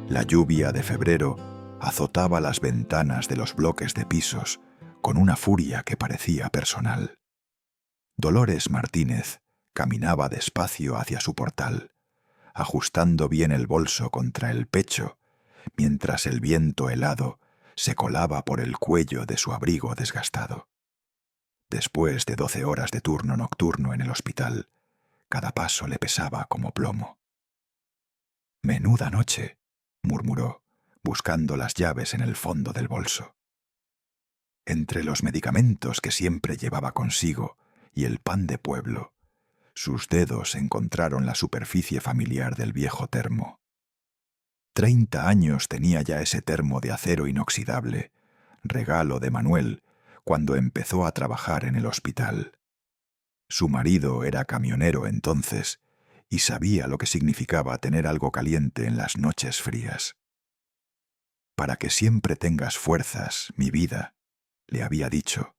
La lluvia de febrero azotaba las ventanas de los bloques de pisos con una furia que parecía personal. Dolores Martínez caminaba despacio hacia su portal, ajustando bien el bolso contra el pecho, mientras el viento helado se colaba por el cuello de su abrigo desgastado. Después de 12 horas de turno nocturno en el hospital, cada paso le pesaba como plomo. «Menuda noche», murmuró, buscando las llaves en el fondo del bolso. Entre los medicamentos que siempre llevaba consigo y el pan de pueblo, sus dedos encontraron la superficie familiar del viejo termo. 30 años tenía ya ese termo de acero inoxidable, regalo de Manuel, cuando empezó a trabajar en el hospital. Su marido era camionero entonces y sabía lo que significaba tener algo caliente en las noches frías. «Para que siempre tengas fuerzas, mi vida», le había dicho,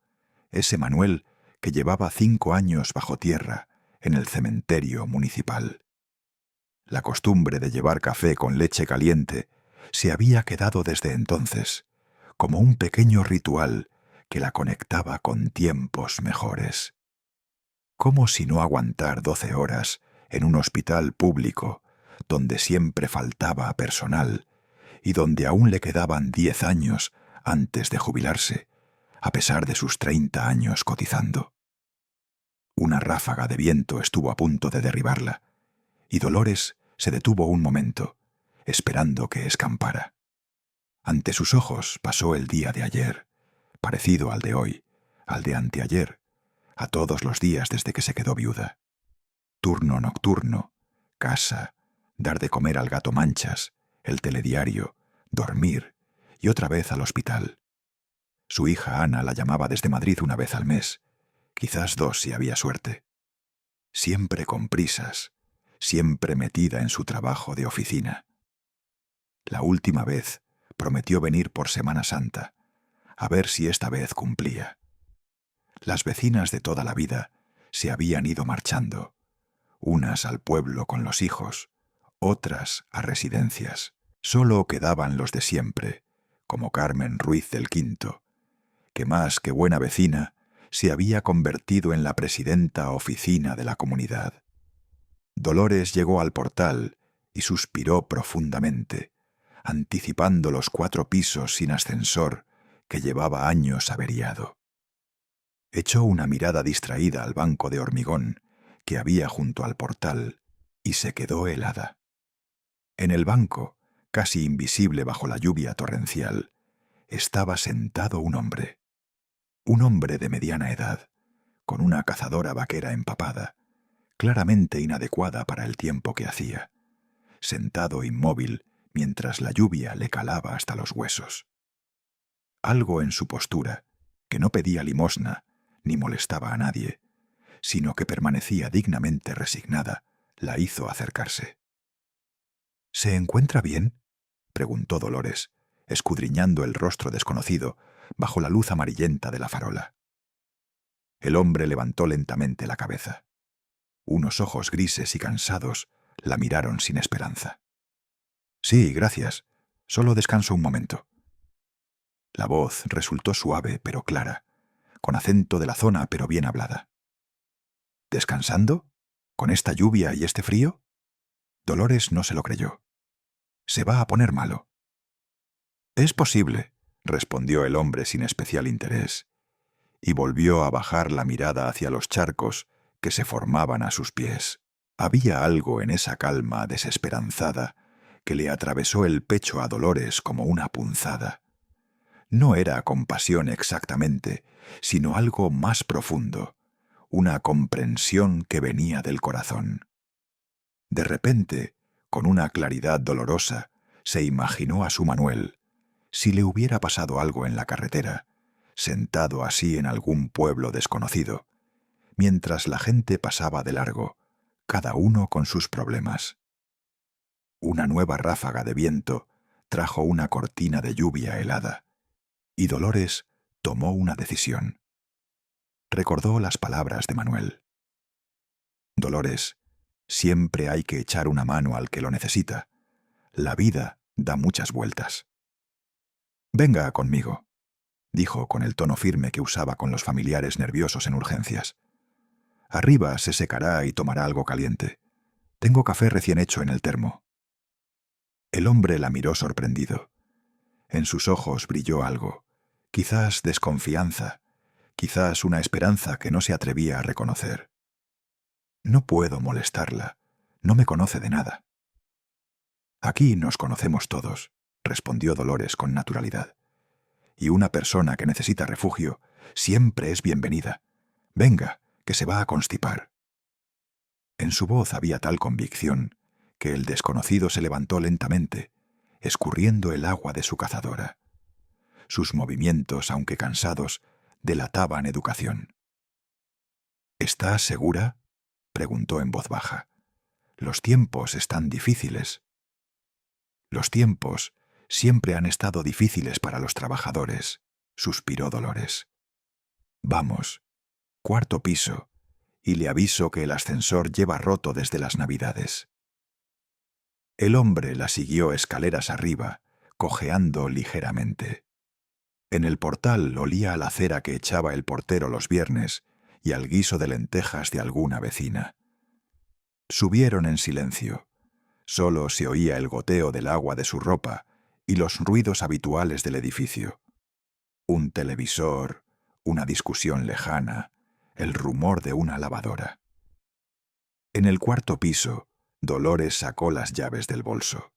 ese Manuel que llevaba 5 años bajo tierra en el cementerio municipal. La costumbre de llevar café con leche caliente se había quedado desde entonces, como un pequeño ritual que la conectaba con tiempos mejores. ¿Cómo si no aguantar 12 horas en un hospital público donde siempre faltaba personal y donde aún le quedaban 10 años antes de jubilarse, a pesar de sus 30 años cotizando? Una ráfaga de viento estuvo a punto de derribarla, y Dolores se detuvo un momento, esperando que escampara. Ante sus ojos pasó el día de ayer, parecido al de hoy, al de anteayer, a todos los días desde que se quedó viuda. Turno nocturno, casa, dar de comer al gato Manchas, el telediario, dormir y otra vez al hospital. Su hija Ana la llamaba desde Madrid una vez al mes, quizás 2 si había suerte. Siempre con prisas, siempre metida en su trabajo de oficina. La última vez prometió venir por Semana Santa, a ver si esta vez cumplía. Las vecinas de toda la vida se habían ido marchando, unas al pueblo con los hijos, otras a residencias. Solo quedaban los de siempre, como Carmen Ruiz del Quinto, que más que buena vecina se había convertido en la presidenta oficina de la comunidad. Dolores llegó al portal y suspiró profundamente, anticipando los 4 pisos sin ascensor que llevaba años averiado. Echó una mirada distraída al banco de hormigón que había junto al portal y se quedó helada. En el banco, casi invisible bajo la lluvia torrencial, estaba sentado un hombre de mediana edad, con una cazadora vaquera empapada, claramente inadecuada para el tiempo que hacía, sentado inmóvil mientras la lluvia le calaba hasta los huesos. Algo en su postura, que no pedía limosna ni molestaba a nadie, sino que permanecía dignamente resignada, la hizo acercarse. «¿Se encuentra bien?», preguntó Dolores, escudriñando el rostro desconocido bajo la luz amarillenta de la farola. El hombre levantó lentamente la cabeza. Unos ojos grises y cansados la miraron sin esperanza. «Sí, gracias. Solo descanso un momento». La voz resultó suave pero clara, con acento de la zona pero bien hablada. «¿Descansando? ¿Con esta lluvia y este frío?». Dolores no se lo creyó. «Se va a poner malo». «Es posible», respondió el hombre sin especial interés, y volvió a bajar la mirada hacia los charcos que se formaban a sus pies. Había algo en esa calma desesperanzada que le atravesó el pecho a Dolores como una punzada. No era compasión exactamente, sino algo más profundo, una comprensión que venía del corazón. De repente, con una claridad dolorosa, se imaginó a su Manuel, si le hubiera pasado algo en la carretera, sentado así en algún pueblo desconocido, mientras la gente pasaba de largo, cada uno con sus problemas. Una nueva ráfaga de viento trajo una cortina de lluvia helada, y Dolores tomó una decisión. Recordó las palabras de Manuel. «Dolores, siempre hay que echar una mano al que lo necesita. La vida Da muchas vueltas. Venga conmigo, dijo con el tono firme que usaba con los familiares nerviosos en urgencias. Arriba se secará y tomará algo caliente. Tengo café recién hecho en el termo. El hombre la miró sorprendido. En sus ojos brilló algo, quizás desconfianza, quizás una esperanza que no se atrevía a reconocer. No puedo molestarla, no me conoce de nada. Aquí nos conocemos todos, respondió Dolores con naturalidad. Y una persona que necesita refugio siempre es bienvenida. Venga, que se va a constipar. En su voz había tal convicción que el desconocido se levantó lentamente, escurriendo el agua de su cazadora. Sus movimientos, aunque cansados, delataban educación. ¿Estás segura?, preguntó en voz baja. Los tiempos están difíciles. Los tiempos siempre han estado difíciles para los trabajadores, suspiró Dolores. Vamos, cuarto piso, y le aviso que el ascensor lleva roto desde las Navidades. El hombre la siguió escaleras arriba, cojeando ligeramente. En el portal olía a la cera que echaba el portero los viernes y al guiso de lentejas de alguna vecina. Subieron en silencio. Solo se oía el goteo del agua de su ropa y los ruidos habituales del edificio. Un televisor, una discusión lejana, el rumor de una lavadora. En el cuarto piso, Dolores sacó las llaves del bolso.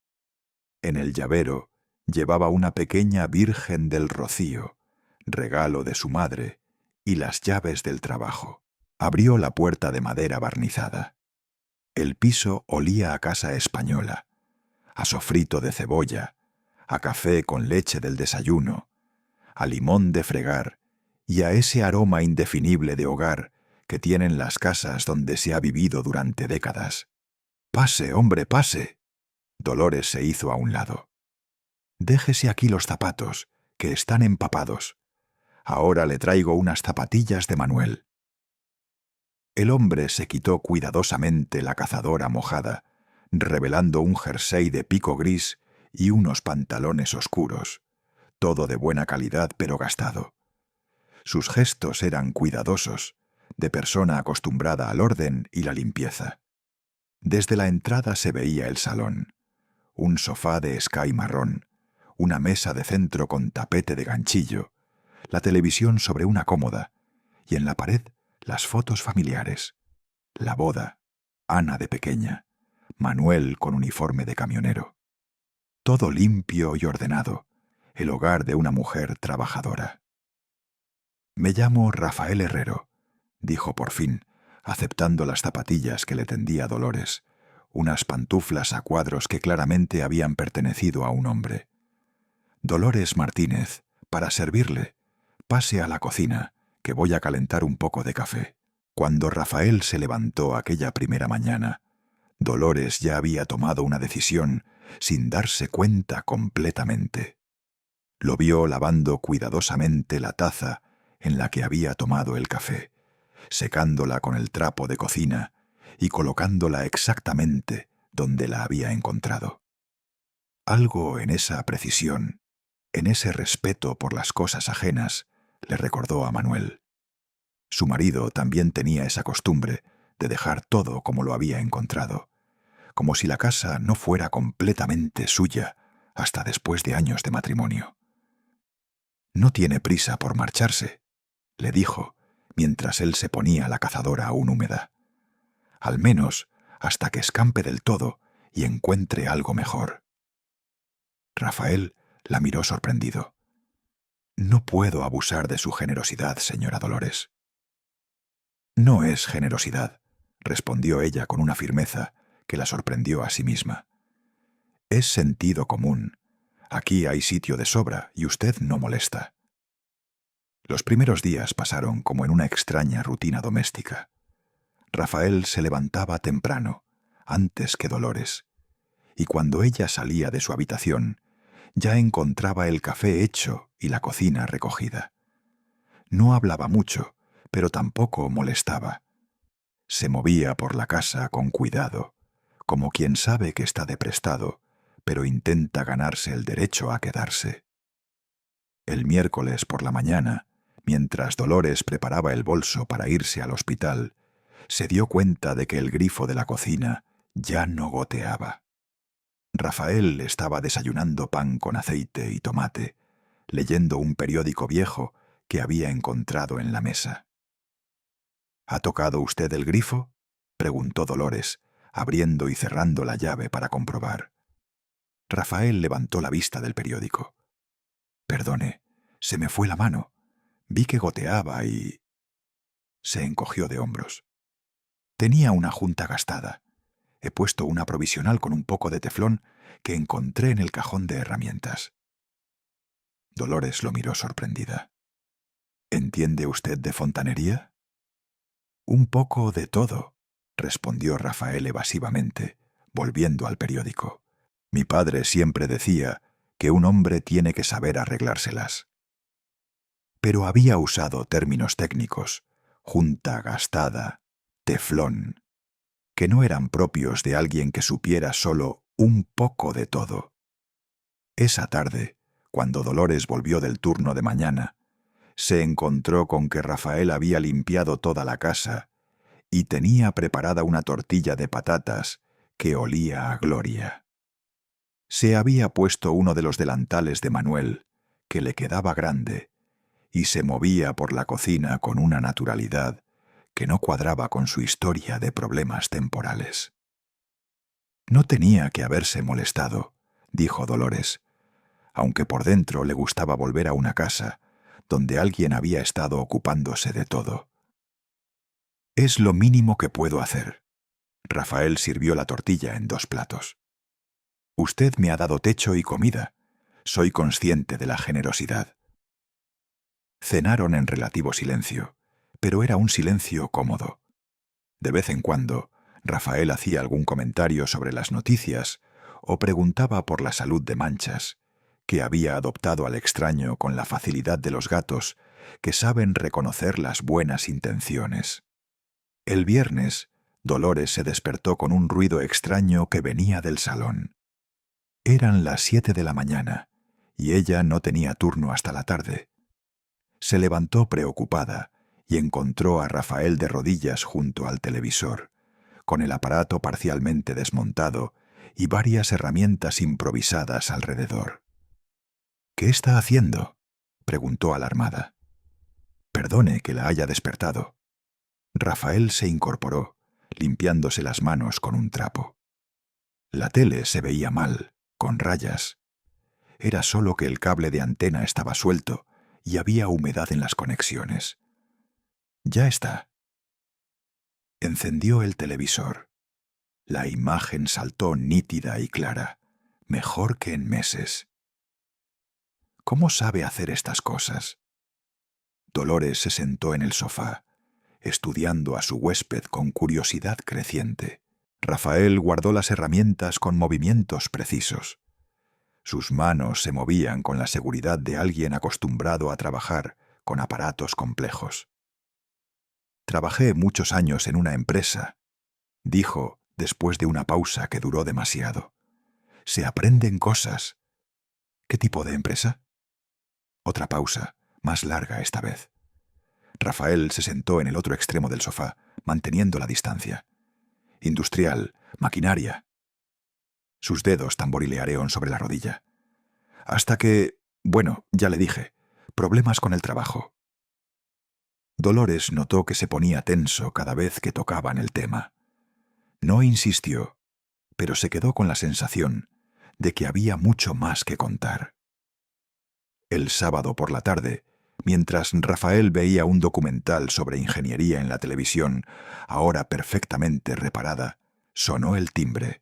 En el llavero llevaba una pequeña Virgen del Rocío, regalo de su madre, y las llaves del trabajo. Abrió la puerta de madera barnizada. El piso olía a casa española, a sofrito de cebolla, a café con leche del desayuno, a limón de fregar y a ese aroma indefinible de hogar que tienen las casas donde se ha vivido durante décadas. «Pase, hombre, pase». Dolores se hizo a un lado. «Déjese aquí los zapatos, que están empapados. Ahora le traigo unas zapatillas de Manuel». El hombre se quitó cuidadosamente la cazadora mojada, revelando un jersey de pico gris y unos pantalones oscuros, todo de buena calidad pero gastado. Sus gestos eran cuidadosos, de persona acostumbrada al orden y la limpieza. Desde la entrada se veía el salón, un sofá de escay marrón, una mesa de centro con tapete de ganchillo, la televisión sobre una cómoda, y en la pared las fotos familiares. La boda, Ana de pequeña, Manuel con uniforme de camionero. Todo limpio y ordenado, el hogar de una mujer trabajadora. «Me llamo Rafael Herrero», dijo por fin, aceptando las zapatillas que le tendía Dolores, unas pantuflas a cuadros que claramente habían pertenecido a un hombre. «Dolores Martínez, para servirle, pase a la cocina, que voy a calentar un poco de café». Cuando Rafael se levantó aquella primera mañana, Dolores ya había tomado una decisión sin darse cuenta completamente. Lo vio lavando cuidadosamente la taza en la que había tomado el café, secándola con el trapo de cocina y colocándola exactamente donde la había encontrado. Algo en esa precisión, en ese respeto por las cosas ajenas, le recordó a Manuel. Su marido también tenía esa costumbre de dejar todo como lo había encontrado, como si la casa no fuera completamente suya hasta después de años de matrimonio. «No tiene prisa por marcharse», le dijo, mientras él se ponía la cazadora aún húmeda. «Al menos hasta que escampe del todo y encuentre algo mejor». Rafael la miró sorprendido. «No puedo abusar de su generosidad, señora Dolores». «No es generosidad», respondió ella con una firmeza que la sorprendió a sí misma. «Es sentido común. Aquí hay sitio de sobra y usted no molesta». Los primeros días pasaron como en una extraña rutina doméstica. Rafael se levantaba temprano, antes que Dolores, y cuando ella salía de su habitación, ya encontraba el café hecho y la cocina recogida. No hablaba mucho, pero tampoco molestaba. Se movía por la casa con cuidado, como quien sabe que está de prestado, pero intenta ganarse el derecho a quedarse. El miércoles por la mañana, mientras Dolores preparaba el bolso para irse al hospital, se dio cuenta de que el grifo de la cocina ya no goteaba. Rafael estaba desayunando pan con aceite y tomate, leyendo un periódico viejo que había encontrado en la mesa. ¿Ha tocado usted el grifo?, preguntó Dolores, abriendo y cerrando la llave para comprobar. Rafael levantó la vista del periódico. «Perdone, se me fue la mano. Vi que goteaba y...» Se encogió de hombros. «Tenía una junta gastada. He puesto una provisional con un poco de teflón que encontré en el cajón de herramientas». Dolores lo miró sorprendida. «¿Entiende usted de fontanería?» «Un poco de todo», respondió Rafael evasivamente, volviendo al periódico. «Mi padre siempre decía que un hombre tiene que saber arreglárselas». Pero había usado términos técnicos, junta gastada, teflón, que no eran propios de alguien que supiera solo un poco de todo. Esa tarde, cuando Dolores volvió del turno de mañana, se encontró con que Rafael había limpiado toda la casa y tenía preparada una tortilla de patatas que olía a gloria. Se había puesto uno de los delantales de Manuel, que le quedaba grande, y se movía por la cocina con una naturalidad que no cuadraba con su historia de problemas temporales. «No tenía que haberse molestado», dijo Dolores, aunque por dentro le gustaba volver a una casa donde alguien había estado ocupándose de todo. «Es lo mínimo que puedo hacer». Rafael sirvió la tortilla en 2 platos. «Usted me ha dado techo y comida. Soy consciente de la generosidad». Cenaron en relativo silencio, pero era un silencio cómodo. De vez en cuando, Rafael hacía algún comentario sobre las noticias o preguntaba por la salud de Manchas, que había adoptado al extraño con la facilidad de los gatos que saben reconocer las buenas intenciones. El viernes, Dolores se despertó con un ruido extraño que venía del salón. Eran las 7 de la mañana, y ella no tenía turno hasta la tarde. Se levantó preocupada y encontró a Rafael de rodillas junto al televisor, con el aparato parcialmente desmontado y varias herramientas improvisadas alrededor. «¿Qué está haciendo?», preguntó alarmada. «Perdone que la haya despertado». Rafael se incorporó, limpiándose las manos con un trapo. La tele se veía mal, con rayas. Era solo que el cable de antena estaba suelto y había humedad en las conexiones. «Ya está». Encendió el televisor. La imagen saltó nítida y clara, mejor que en meses. ¿Cómo sabe hacer estas cosas? Dolores se sentó en el sofá, estudiando a su huésped con curiosidad creciente. Rafael guardó las herramientas con movimientos precisos. Sus manos se movían con la seguridad de alguien acostumbrado a trabajar con aparatos complejos. «Trabajé muchos años en una empresa», dijo después de una pausa que duró demasiado. «Se aprenden cosas». «¿Qué tipo de empresa?». Otra pausa, más larga esta vez. Rafael se sentó en el otro extremo del sofá, manteniendo la distancia. «Industrial, maquinaria». Sus dedos tamborilearon sobre la rodilla. «Hasta que... bueno, ya le dije, problemas con el trabajo». Dolores notó que se ponía tenso cada vez que tocaban el tema. No insistió, pero se quedó con la sensación de que había mucho más que contar. El sábado por la tarde, mientras Rafael veía un documental sobre ingeniería en la televisión, ahora perfectamente reparada, sonó el timbre.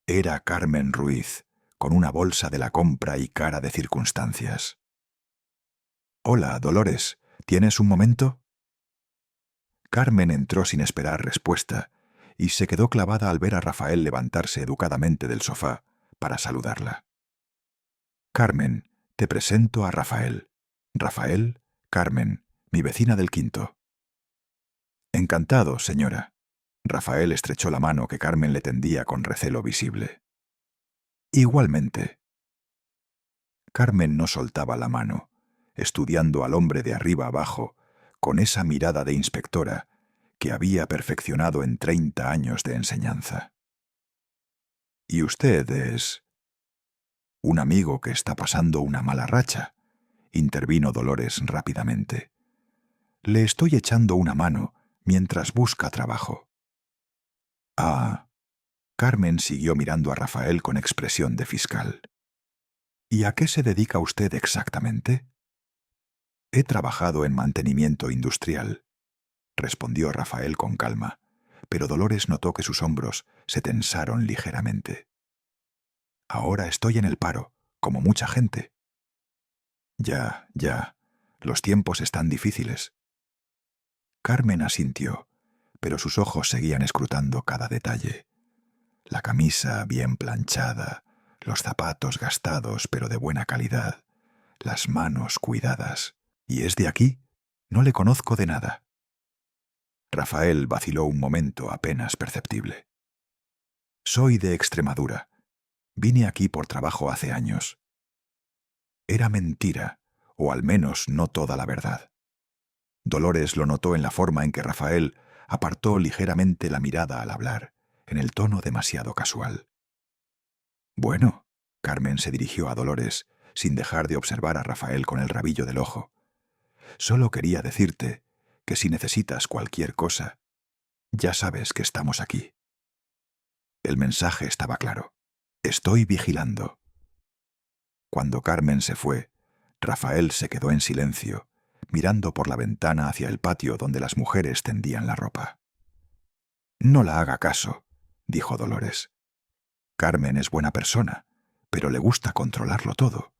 Era Carmen Ruiz, con una bolsa de la compra y cara de circunstancias. «Hola, Dolores, ¿tienes un momento?». Carmen entró sin esperar respuesta y se quedó clavada al ver a Rafael levantarse educadamente del sofá para saludarla. «Carmen, te presento a Rafael. Rafael, Carmen, mi vecina del quinto». «Encantado, señora». Rafael estrechó la mano que Carmen le tendía con recelo visible. Igualmente. Carmen no soltaba la mano, estudiando al hombre de arriba abajo, con esa mirada de inspectora que había perfeccionado en 30 años de enseñanza. ¿Y usted es un amigo que está pasando una mala racha?, intervino Dolores rápidamente. Le estoy echando una mano mientras busca trabajo. Ah. Carmen siguió mirando a Rafael con expresión de fiscal. ¿Y a qué se dedica usted exactamente? He trabajado en mantenimiento industrial, respondió Rafael con calma, pero Dolores notó que sus hombros se tensaron ligeramente. Ahora estoy en el paro, como mucha gente. Ya, los tiempos están difíciles. Carmen asintió, pero sus ojos seguían escrutando cada detalle. La camisa bien planchada, los zapatos gastados pero de buena calidad, las manos cuidadas. ¿Y es de aquí? No le conozco de nada. Rafael vaciló un momento apenas perceptible. Soy de Extremadura. Vine aquí por trabajo hace años. Era mentira, o al menos no toda la verdad. Dolores lo notó en la forma en que Rafael apartó ligeramente la mirada al hablar, en el tono demasiado casual. Bueno, Carmen se dirigió a Dolores, sin dejar de observar a Rafael con el rabillo del ojo. Solo quería decirte que si necesitas cualquier cosa, ya sabes que estamos aquí. El mensaje estaba claro. Estoy vigilando. Cuando Carmen se fue, Rafael se quedó en silencio, mirando por la ventana hacia el patio donde las mujeres tendían la ropa. No la haga caso, dijo Dolores. Carmen es buena persona, pero le gusta controlarlo todo.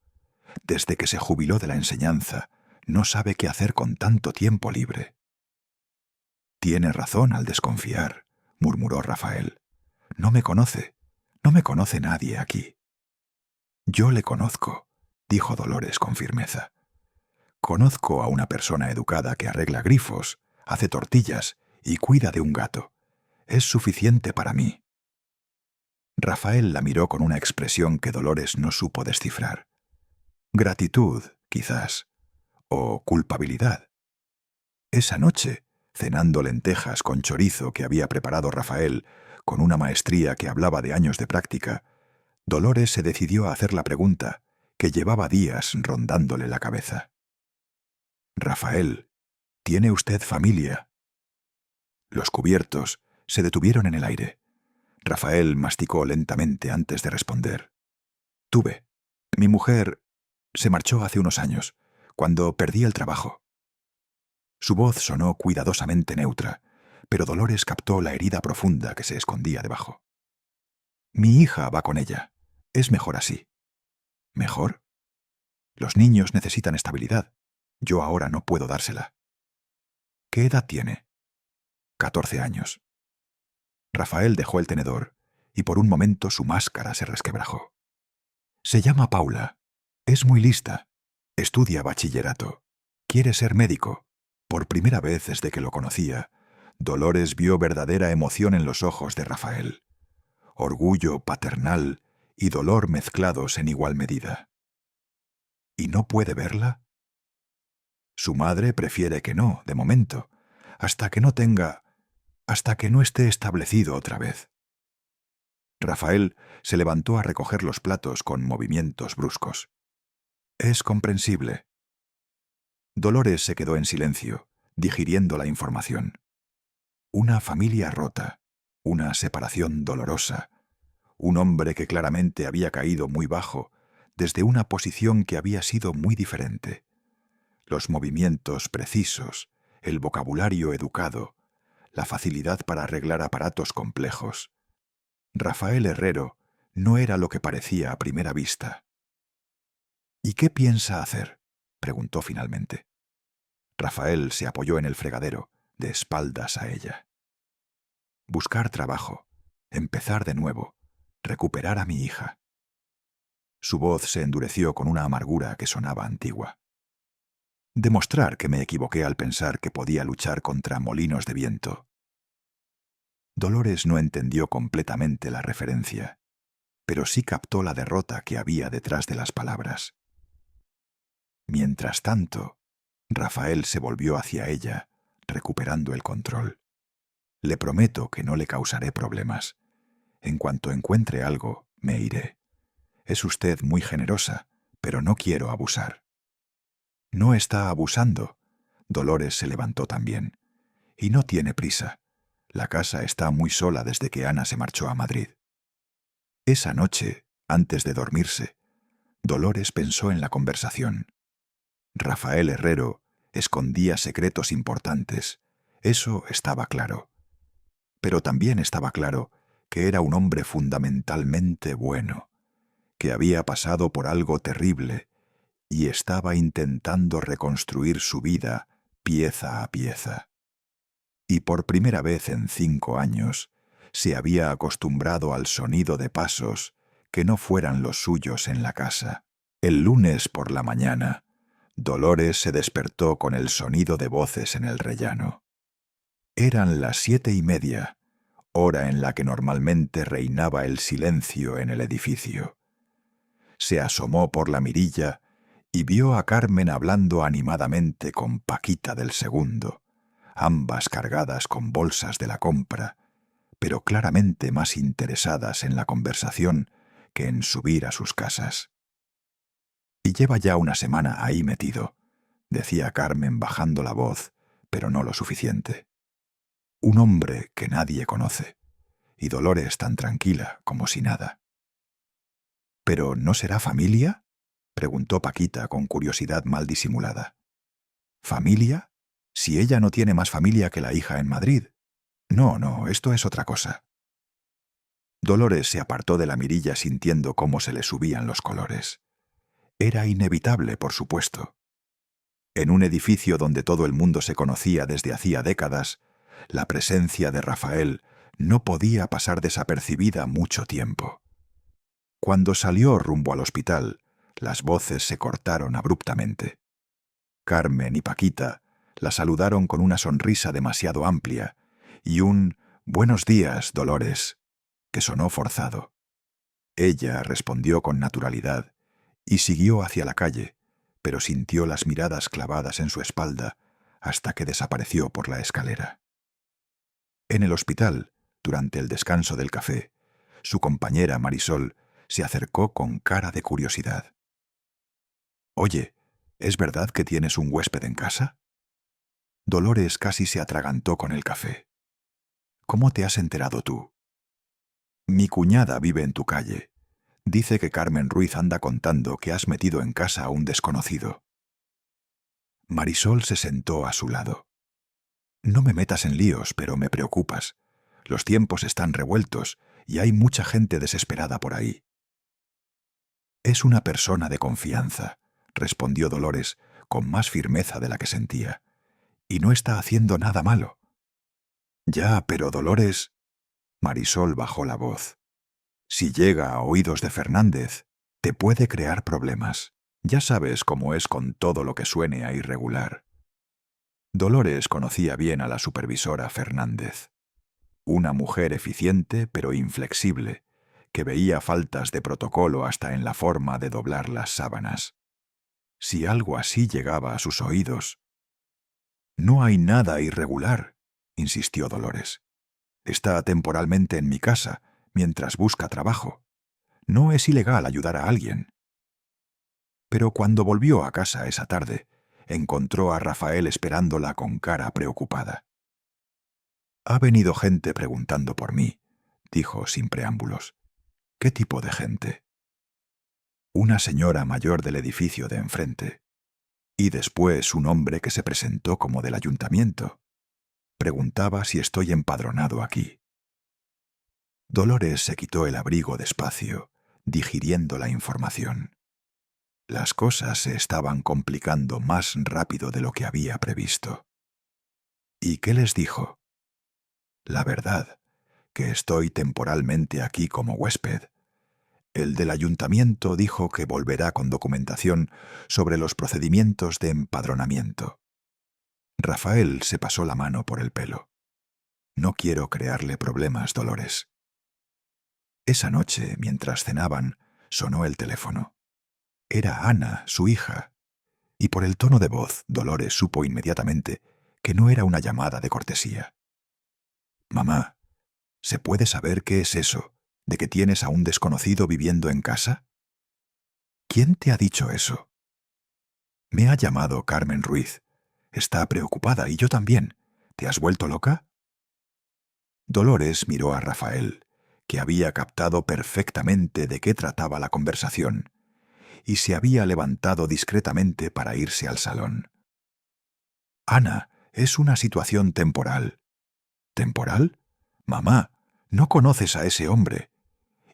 Desde que se jubiló de la enseñanza, no sabe qué hacer con tanto tiempo libre. Tiene razón al desconfiar, murmuró Rafael. No me conoce nadie aquí. Yo le conozco, dijo Dolores con firmeza. Conozco a una persona educada que arregla grifos, hace tortillas y cuida de un gato. Es suficiente para mí. Rafael la miró con una expresión que Dolores no supo descifrar. Gratitud, quizás, o culpabilidad. Esa noche, cenando lentejas con chorizo que había preparado Rafael con una maestría que hablaba de años de práctica, Dolores se decidió a hacer la pregunta que llevaba días rondándole la cabeza. Rafael, ¿tiene usted familia? Los cubiertos se detuvieron en el aire. Rafael masticó lentamente antes de responder. Tuve. Mi mujer se marchó hace unos años, cuando perdí el trabajo. Su voz sonó cuidadosamente neutra, pero Dolores captó la herida profunda que se escondía debajo. Mi hija va con ella. Es mejor así. ¿Mejor? Los niños necesitan estabilidad. Yo ahora no puedo dársela. ¿Qué edad tiene? 14 años. Rafael dejó el tenedor y por un momento su máscara se resquebrajó. Se llama Paula. Es muy lista. Estudia bachillerato. Quiere ser médico. Por primera vez desde que lo conocía, Dolores vio verdadera emoción en los ojos de Rafael. Orgullo paternal y dolor mezclados en igual medida. ¿Y no puede verla? Su madre prefiere que no, de momento, hasta que no esté establecido otra vez. Rafael se levantó a recoger los platos con movimientos bruscos. Es comprensible. Dolores se quedó en silencio, digiriendo la información. Una familia rota, una separación dolorosa, un hombre que claramente había caído muy bajo, desde una posición que había sido muy diferente. Los movimientos precisos, el vocabulario educado, la facilidad para arreglar aparatos complejos. Rafael Herrero no era lo que parecía a primera vista. ¿Y qué piensa hacer?, preguntó finalmente. Rafael se apoyó en el fregadero, de espaldas a ella. Buscar trabajo, empezar de nuevo, recuperar a mi hija. Su voz se endureció con una amargura que sonaba antigua. Demostrar que me equivoqué al pensar que podía luchar contra molinos de viento. Dolores no entendió completamente la referencia. pero sí captó la derrota que había detrás de las palabras. Mientras tanto, Rafael se volvió hacia ella, recuperando el control. Le prometo que no le causaré problemas. En cuanto encuentre algo, me iré. Es usted muy generosa, pero no quiero abusar. No está abusando. Dolores se levantó también. Y no tiene prisa. La casa está muy sola desde que Ana se marchó a Madrid. Esa noche, antes de dormirse, Dolores pensó en la conversación. Rafael Herrero escondía secretos importantes. Eso estaba claro. Pero también estaba claro que era un hombre fundamentalmente bueno, que había pasado por algo terrible y estaba intentando reconstruir su vida pieza a pieza. Y por primera vez en 5 años se había acostumbrado al sonido de pasos que no fueran los suyos en la casa. El lunes por la mañana, Dolores se despertó con el sonido de voces en el rellano. Eran las 7:30, hora en la que normalmente reinaba el silencio en el edificio. Se asomó por la mirilla y vio a Carmen hablando animadamente con Paquita del segundo, ambas cargadas con bolsas de la compra, pero claramente más interesadas en la conversación que en subir a sus casas. Y lleva ya una semana ahí metido, decía Carmen bajando la voz, pero no lo suficiente. Un hombre que nadie conoce, y Dolores tan tranquila como si nada. ¿Pero no será familia?, preguntó Paquita con curiosidad mal disimulada. ¿Familia? Si ella no tiene más familia que la hija en Madrid. No, esto es otra cosa. Dolores se apartó de la mirilla sintiendo cómo se le subían los colores. Era inevitable, por supuesto. En un edificio donde todo el mundo se conocía desde hacía décadas, la presencia de Rafael no podía pasar desapercibida mucho tiempo. Cuando salió rumbo al hospital, las voces se cortaron abruptamente. Carmen y Paquita la saludaron con una sonrisa demasiado amplia y un «Buenos días, Dolores», que sonó forzado. Ella respondió con naturalidad y siguió hacia la calle, pero sintió las miradas clavadas en su espalda hasta que desapareció por la escalera. En el hospital, durante el descanso del café, su compañera Marisol se acercó con cara de curiosidad. «Oye, ¿es verdad que tienes un huésped en casa?» Dolores casi se atragantó con el café. «¿Cómo te has enterado tú?» «Mi cuñada vive en tu calle. Dice que Carmen Ruiz anda contando que has metido en casa a un desconocido». Marisol se sentó a su lado. «No me metas en líos, pero me preocupas. Los tiempos están revueltos y hay mucha gente desesperada por ahí». «Es una persona de confianza», respondió Dolores con más firmeza de la que sentía. «Y no está haciendo nada malo». «Ya, pero Dolores...» Marisol bajó la voz. «Si llega a oídos de Fernández, te puede crear problemas. Ya sabes cómo es con todo lo que suene a irregular». Dolores conocía bien a la supervisora Fernández. Una mujer eficiente pero inflexible, que veía faltas de protocolo hasta en la forma de doblar las sábanas. Si algo así llegaba a sus oídos... «No hay nada irregular», insistió Dolores. «Está temporalmente en mi casa, mientras busca trabajo. No es ilegal ayudar a alguien». Pero cuando volvió a casa esa tarde, encontró a Rafael esperándola con cara preocupada. «Ha venido gente preguntando por mí», dijo sin preámbulos. «¿Qué tipo de gente?» «Una señora mayor del edificio de enfrente. Y después un hombre que se presentó como del ayuntamiento. Preguntaba si estoy empadronado aquí». Dolores se quitó el abrigo despacio, digiriendo la información. Las cosas se estaban complicando más rápido de lo que había previsto. ¿Y qué les dijo? «La verdad, que estoy temporalmente aquí como huésped. El del ayuntamiento dijo que volverá con documentación sobre los procedimientos de empadronamiento». Rafael se pasó la mano por el pelo. «No quiero crearle problemas, Dolores». Esa noche, mientras cenaban, sonó el teléfono. Era Ana, su hija, y por el tono de voz, Dolores supo inmediatamente que no era una llamada de cortesía. «Mamá, ¿se puede saber qué es eso de que tienes a un desconocido viviendo en casa?» «¿Quién te ha dicho eso?» «Me ha llamado Carmen Ruiz. Está preocupada y yo también. ¿Te has vuelto loca?» Dolores miró a Rafael, que había captado perfectamente de qué trataba la conversación, y se había levantado discretamente para irse al salón. «Ana, es una situación temporal». «¿Temporal? Mamá, no conoces a ese hombre.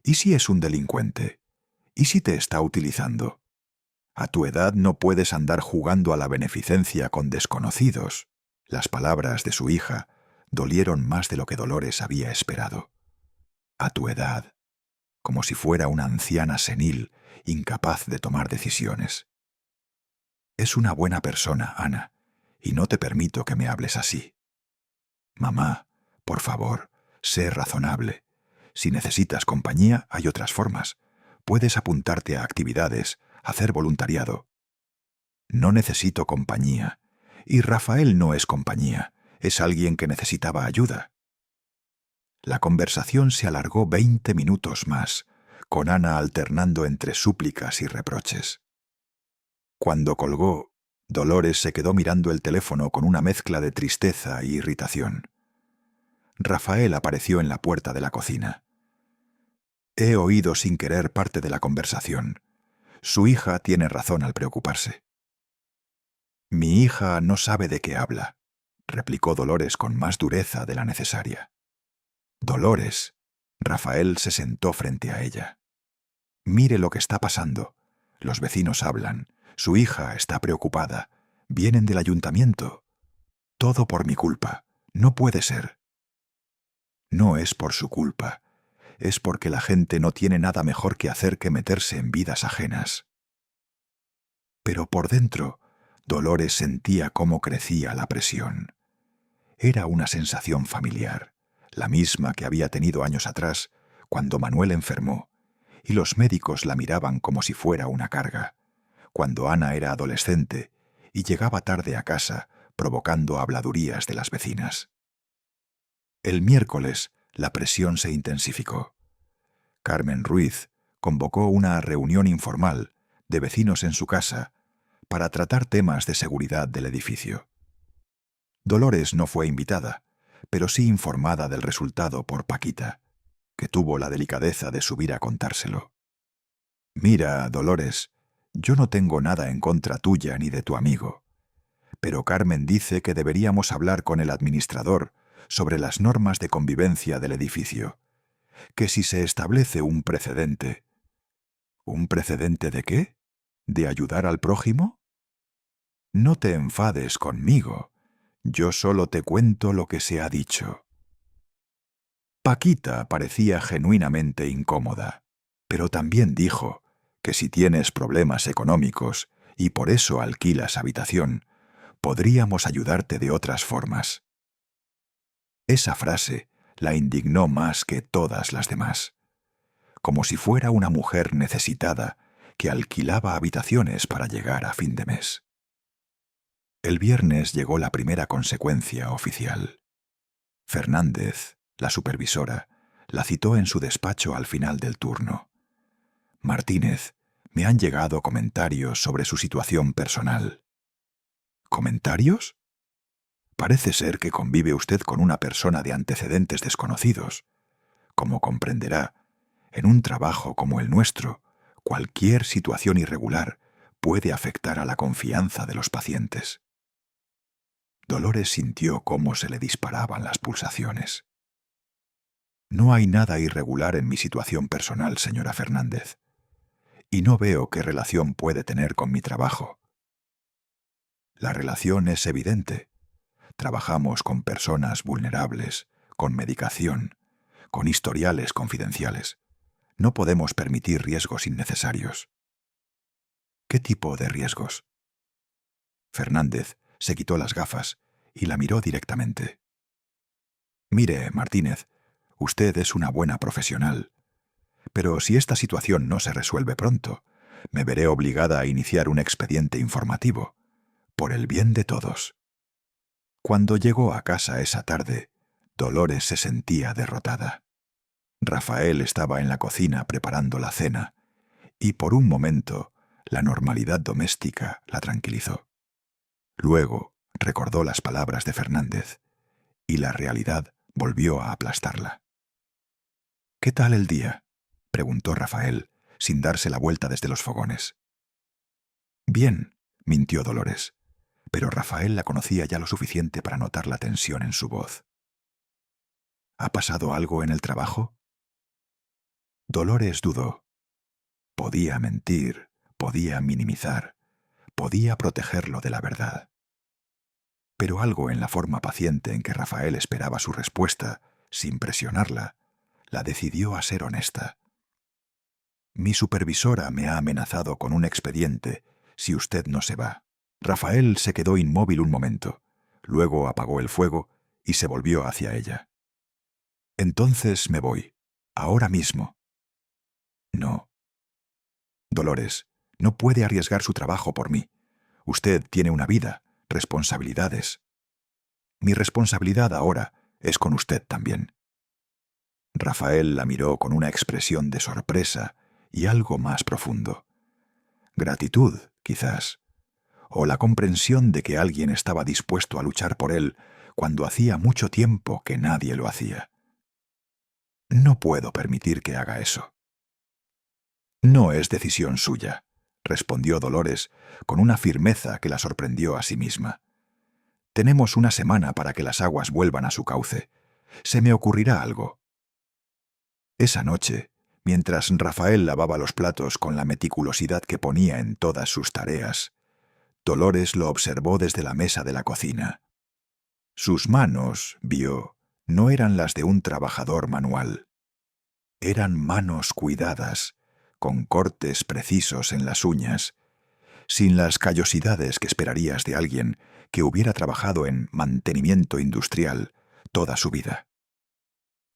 ¿Y si es un delincuente? ¿Y si te está utilizando? A tu edad no puedes andar jugando a la beneficencia con desconocidos». Las palabras de su hija dolieron más de lo que Dolores había esperado. «A tu edad», como si fuera una anciana senil, incapaz de tomar decisiones. «Es una buena persona, Ana, y no te permito que me hables así». «Mamá, por favor, sé razonable. Si necesitas compañía, hay otras formas. Puedes apuntarte a actividades, hacer voluntariado». «No necesito compañía. Y Rafael no es compañía. Es alguien que necesitaba ayuda». La conversación se alargó 20 minutos más, con Ana alternando entre súplicas y reproches. Cuando colgó, Dolores se quedó mirando el teléfono con una mezcla de tristeza e irritación. Rafael apareció en la puerta de la cocina. «He oído sin querer parte de la conversación. Su hija tiene razón al preocuparse». «Mi hija no sabe de qué habla», replicó Dolores con más dureza de la necesaria. «Dolores». Rafael se sentó frente a ella. «Mire lo que está pasando. Los vecinos hablan. Su hija está preocupada. Vienen del ayuntamiento. Todo por mi culpa. No puede ser». «No es por su culpa. Es porque la gente no tiene nada mejor que hacer que meterse en vidas ajenas». Pero por dentro, Dolores sentía cómo crecía la presión. Era una sensación familiar, la misma que había tenido años atrás, cuando Manuel enfermó, y los médicos la miraban como si fuera una carga, cuando Ana era adolescente y llegaba tarde a casa, provocando habladurías de las vecinas. El miércoles, la presión se intensificó. Carmen Ruiz convocó una reunión informal de vecinos en su casa para tratar temas de seguridad del edificio. Dolores no fue invitada, pero sí informada del resultado por Paquita, que tuvo la delicadeza de subir a contárselo. «Mira, Dolores, yo no tengo nada en contra tuya ni de tu amigo, pero Carmen dice que deberíamos hablar con el administrador sobre las normas de convivencia del edificio, que si se establece un precedente». «¿Un precedente de qué? ¿De ayudar al prójimo?» «No te enfades conmigo. Yo solo te cuento lo que se ha dicho». Paquita parecía genuinamente incómoda, pero también dijo que si tienes problemas económicos y por eso alquilas habitación, podríamos ayudarte de otras formas. Esa frase la indignó más que todas las demás, como si fuera una mujer necesitada que alquilaba habitaciones para llegar a fin de mes. El viernes llegó la primera consecuencia oficial. Fernández, la supervisora, la citó en su despacho al final del turno. «Martínez, me han llegado comentarios sobre su situación personal». «¿Comentarios? Parece ser que convive usted con una persona de antecedentes desconocidos. Como comprenderá, en un trabajo como el nuestro, cualquier situación irregular puede afectar a la confianza de los pacientes». Dolores sintió cómo se le disparaban las pulsaciones. «No hay nada irregular en mi situación personal, señora Fernández, y no veo qué relación puede tener con mi trabajo». «La relación es evidente. Trabajamos con personas vulnerables, con medicación, con historiales confidenciales. No podemos permitir riesgos innecesarios». «¿Qué tipo de riesgos?» Fernández se quitó las gafas y la miró directamente. «Mire, Martínez, usted es una buena profesional. Pero si esta situación no se resuelve pronto, me veré obligada a iniciar un expediente informativo, por el bien de todos. Cuando llegó a casa esa tarde, Dolores se sentía derrotada. Rafael estaba en la cocina preparando la cena, y por un momento la normalidad doméstica la tranquilizó. Luego recordó las palabras de Fernández, y la realidad volvió a aplastarla. «¿Qué tal el día?», preguntó Rafael, sin darse la vuelta desde los fogones. «Bien», mintió Dolores, pero Rafael la conocía ya lo suficiente para notar la tensión en su voz. «¿Ha pasado algo en el trabajo?». Dolores dudó. Podía mentir, podía minimizar, podía protegerlo de la verdad. Pero algo en la forma paciente en que Rafael esperaba su respuesta, sin presionarla, la decidió a ser honesta. «Mi supervisora me ha amenazado con un expediente si usted no se va». Rafael se quedó inmóvil un momento, luego apagó el fuego y se volvió hacia ella. «Entonces me voy, ahora mismo». «No». «Dolores, no puede arriesgar su trabajo por mí. Usted tiene una vida, responsabilidades. Mi responsabilidad ahora es con usted también». Rafael la miró con una expresión de sorpresa y algo más profundo. Gratitud, quizás, o la comprensión de que alguien estaba dispuesto a luchar por él cuando hacía mucho tiempo que nadie lo hacía. «No puedo permitir que haga eso». «No es decisión suya», respondió Dolores con una firmeza que la sorprendió a sí misma. «Tenemos una semana para que las aguas vuelvan a su cauce. Se me ocurrirá algo». Esa noche, mientras Rafael lavaba los platos con la meticulosidad que ponía en todas sus tareas, Dolores lo observó desde la mesa de la cocina. Sus manos, vio, no eran las de un trabajador manual. Eran manos cuidadas, con cortes precisos en las uñas, sin las callosidades que esperarías de alguien que hubiera trabajado en mantenimiento industrial toda su vida.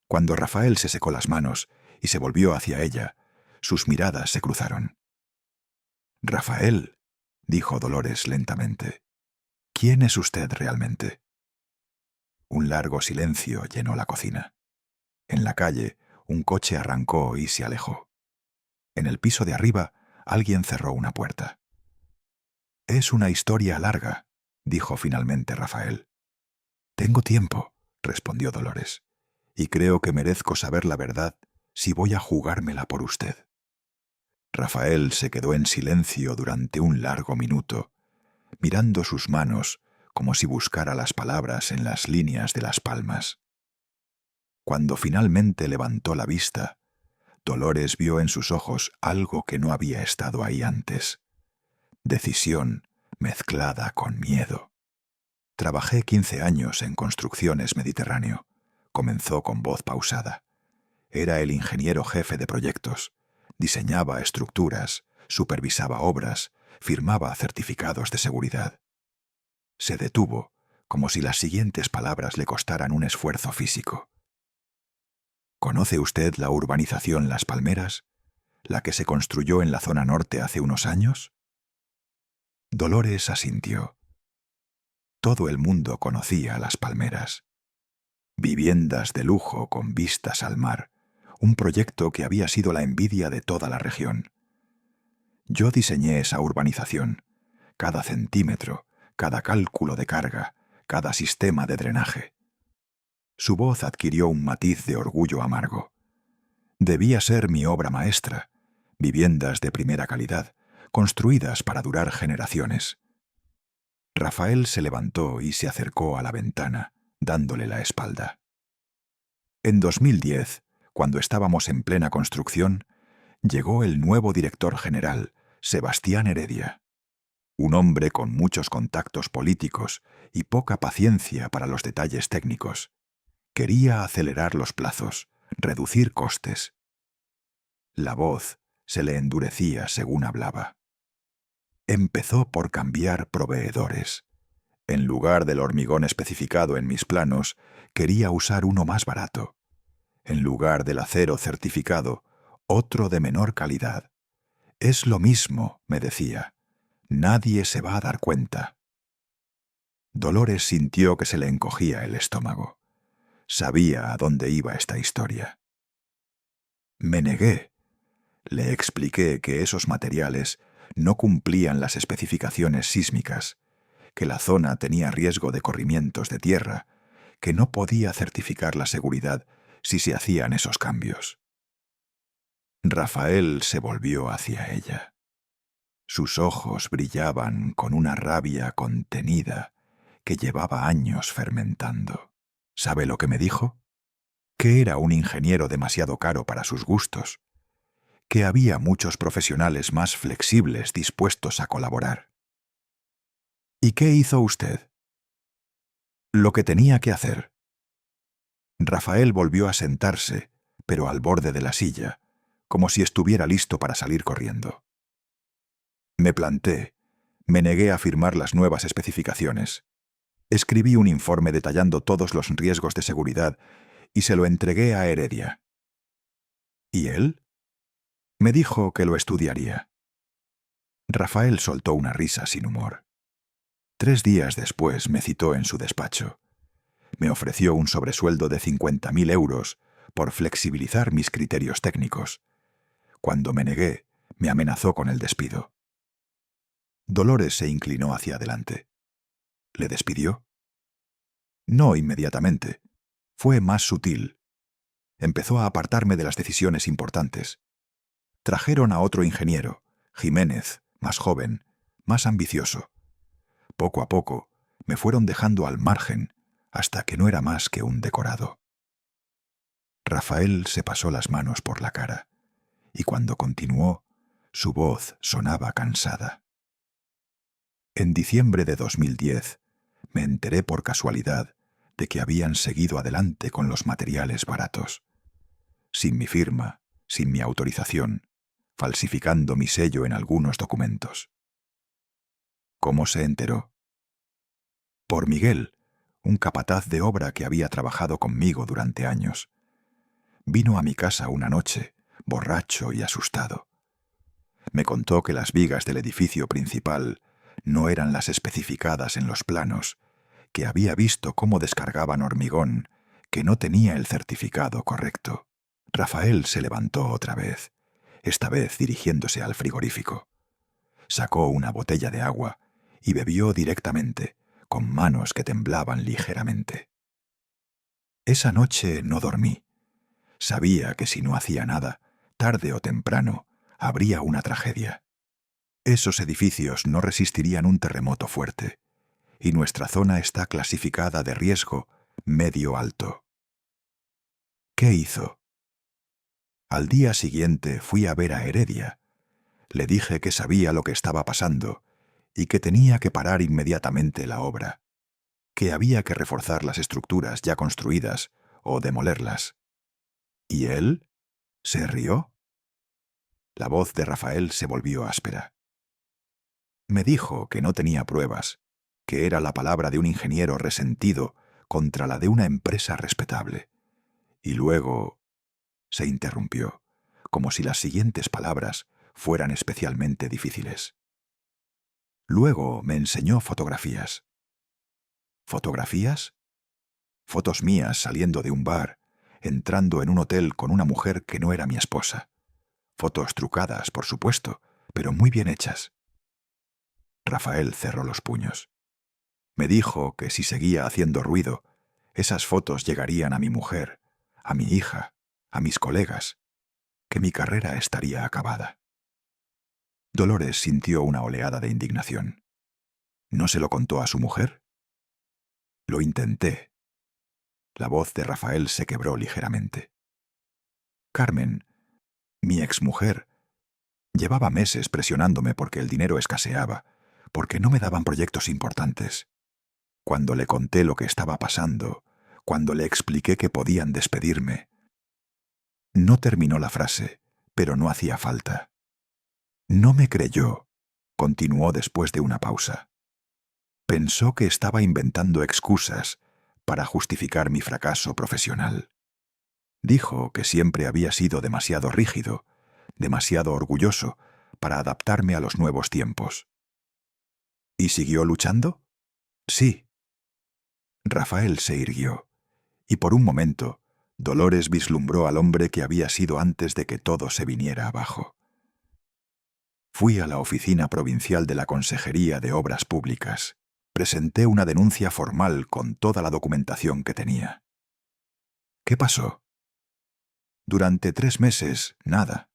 Cuando Rafael se secó las manos y se volvió hacia ella, sus miradas se cruzaron. «Rafael», dijo Dolores lentamente, «¿quién es usted realmente?». Un largo silencio llenó la cocina. En la calle, un coche arrancó y se alejó. En el piso de arriba, alguien cerró una puerta. «Es una historia larga», dijo finalmente Rafael. «Tengo tiempo», respondió Dolores, «y creo que merezco saber la verdad si voy a jugármela por usted». Rafael se quedó en silencio durante un largo minuto, mirando sus manos como si buscara las palabras en las líneas de las palmas. Cuando finalmente levantó la vista, Dolores vio en sus ojos algo que no había estado ahí antes. Decisión mezclada con miedo. «Trabajé 15 años en Construcciones Mediterráneo», comenzó con voz pausada. «Era el ingeniero jefe de proyectos. Diseñaba estructuras, supervisaba obras, firmaba certificados de seguridad». Se detuvo, como si las siguientes palabras le costaran un esfuerzo físico. «¿Conoce usted la urbanización Las Palmeras, la que se construyó en la zona norte hace unos años?». Dolores asintió. Todo el mundo conocía Las Palmeras. Viviendas de lujo con vistas al mar, un proyecto que había sido la envidia de toda la región. «Yo diseñé esa urbanización, cada centímetro, cada cálculo de carga, cada sistema de drenaje». Su voz adquirió un matiz de orgullo amargo. «Debía ser mi obra maestra, viviendas de primera calidad, construidas para durar generaciones». Rafael se levantó y se acercó a la ventana, dándole la espalda. En 2010, cuando estábamos en plena construcción, llegó el nuevo director general, Sebastián Heredia. Un hombre con muchos contactos políticos y poca paciencia para los detalles técnicos. Quería acelerar los plazos, reducir costes. La voz se le endurecía según hablaba. Empezó por cambiar proveedores. En lugar del hormigón especificado en mis planos, quería usar uno más barato. En lugar del acero certificado, Otro de menor calidad. Es lo mismo, me decía. Nadie se va a dar cuenta. Dolores sintió que se le encogía el estómago. Sabía a dónde iba esta historia. Me negué. Le expliqué que esos materiales no cumplían las especificaciones sísmicas, que la zona tenía riesgo de corrimientos de tierra, que no podía certificar la seguridad si se hacían esos cambios. Rafael se volvió hacia ella. Sus ojos brillaban con una rabia contenida que llevaba años fermentando. ¿Sabe lo que me dijo? Que era un ingeniero demasiado caro para sus gustos, que había muchos profesionales más flexibles dispuestos a colaborar. ¿Y qué hizo usted? Lo que tenía que hacer. Rafael volvió a sentarse, pero al borde de la silla, como si estuviera listo para salir corriendo. Me planté, me negué a firmar las nuevas especificaciones. Escribí un informe detallando todos los riesgos de seguridad y se lo entregué a Heredia. ¿Y él? Me dijo que lo estudiaría. Rafael soltó una risa sin humor. 3 días después me citó en su despacho. Me ofreció un sobresueldo de 50.000 euros por flexibilizar mis criterios técnicos. Cuando me negué, me amenazó con el despido. Dolores se inclinó hacia adelante. ¿Le despidió? No inmediatamente. Fue más sutil. Empezó a apartarme de las decisiones importantes. Trajeron a otro ingeniero, Jiménez, más joven, más ambicioso. Poco a poco, me fueron dejando al margen, hasta que no era más que un decorado. Rafael se pasó las manos por la cara, y cuando continuó, su voz sonaba cansada. En diciembre de 2010, me enteré por casualidad de que habían seguido adelante con los materiales baratos. Sin mi firma, sin mi autorización, falsificando mi sello en algunos documentos. ¿Cómo se enteró? Por Miguel, un capataz de obra que había trabajado conmigo durante años. Vino a mi casa una noche, borracho y asustado. Me contó que las vigas del edificio principal no eran las especificadas en los planos, que había visto cómo descargaban hormigón, que no tenía el certificado correcto. Rafael se levantó otra vez, esta vez dirigiéndose al frigorífico. Sacó una botella de agua y bebió directamente, con manos que temblaban ligeramente. Esa noche no dormí. Sabía que si no hacía nada, tarde o temprano, habría una tragedia. Esos edificios no resistirían un terremoto fuerte, y nuestra zona está clasificada de riesgo medio-alto. ¿Qué hizo? Al día siguiente fui a ver a Heredia. Le dije que sabía lo que estaba pasando y que tenía que parar inmediatamente la obra, que había que reforzar las estructuras ya construidas o demolerlas. ¿Y él? ¿Se rió? La voz de Rafael se volvió áspera. Me dijo que no tenía pruebas, que era la palabra de un ingeniero resentido contra la de una empresa respetable. Y luego se interrumpió, como si las siguientes palabras fueran especialmente difíciles. Luego me enseñó fotografías. ¿Fotografías? Fotos mías saliendo de un bar, entrando en un hotel con una mujer que no era mi esposa. Fotos trucadas, por supuesto, pero muy bien hechas. Rafael cerró los puños. Me dijo que si seguía haciendo ruido, esas fotos llegarían a mi mujer, a mi hija, a mis colegas, que mi carrera estaría acabada. Dolores sintió una oleada de indignación. ¿No se lo contó a su mujer? Lo intenté. La voz de Rafael se quebró ligeramente. Carmen, mi exmujer, llevaba meses presionándome porque el dinero escaseaba, porque no me daban proyectos importantes. Cuando le conté lo que estaba pasando, cuando le expliqué que podían despedirme. No terminó la frase, pero no hacía falta. No me creyó, continuó después de una pausa. Pensó que estaba inventando excusas para justificar mi fracaso profesional. Dijo que siempre había sido demasiado rígido, demasiado orgulloso para adaptarme a los nuevos tiempos. ¿Y siguió luchando? Sí. Rafael se irguió, y por un momento Dolores vislumbró al hombre que había sido antes de que todo se viniera abajo. Fui a la oficina provincial de la Consejería de Obras Públicas. Presenté una denuncia formal con toda la documentación que tenía. ¿Qué pasó? Durante 3 meses, nada.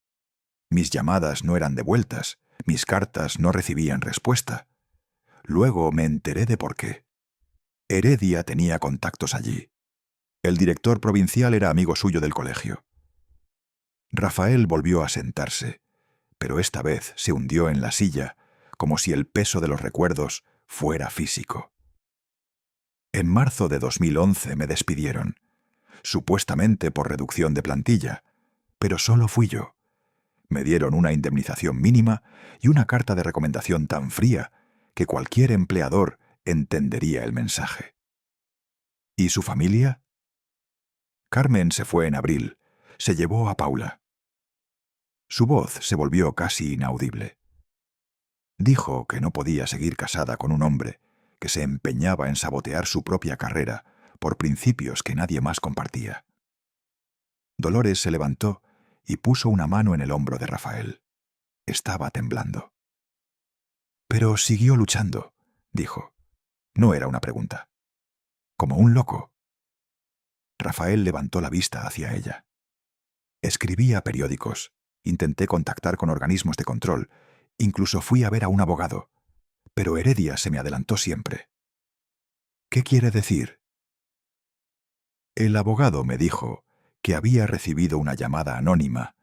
Mis llamadas no eran devueltas, mis cartas no recibían respuesta. Luego me enteré de por qué. Heredia tenía contactos allí. El director provincial era amigo suyo del colegio. Rafael volvió a sentarse, pero esta vez se hundió en la silla, como si el peso de los recuerdos fuera físico. En marzo de 2011 me despidieron, supuestamente por reducción de plantilla, pero solo fui yo. Me dieron una indemnización mínima y una carta de recomendación tan fría que cualquier empleador entendería el mensaje. ¿Y su familia? Carmen se fue en abril. Se llevó a Paula. Su voz se volvió casi inaudible. Dijo que no podía seguir casada con un hombre que se empeñaba en sabotear su propia carrera por principios que nadie más compartía. Dolores se levantó y puso una mano en el hombro de Rafael. Estaba temblando. Pero siguió luchando, dijo. No era una pregunta. Como un loco. Rafael levantó la vista hacia ella. Escribía periódicos, intenté contactar con organismos de control, incluso fui a ver a un abogado, pero Heredia se me adelantó siempre. ¿Qué quiere decir? El abogado me dijo que había recibido una llamada anónima,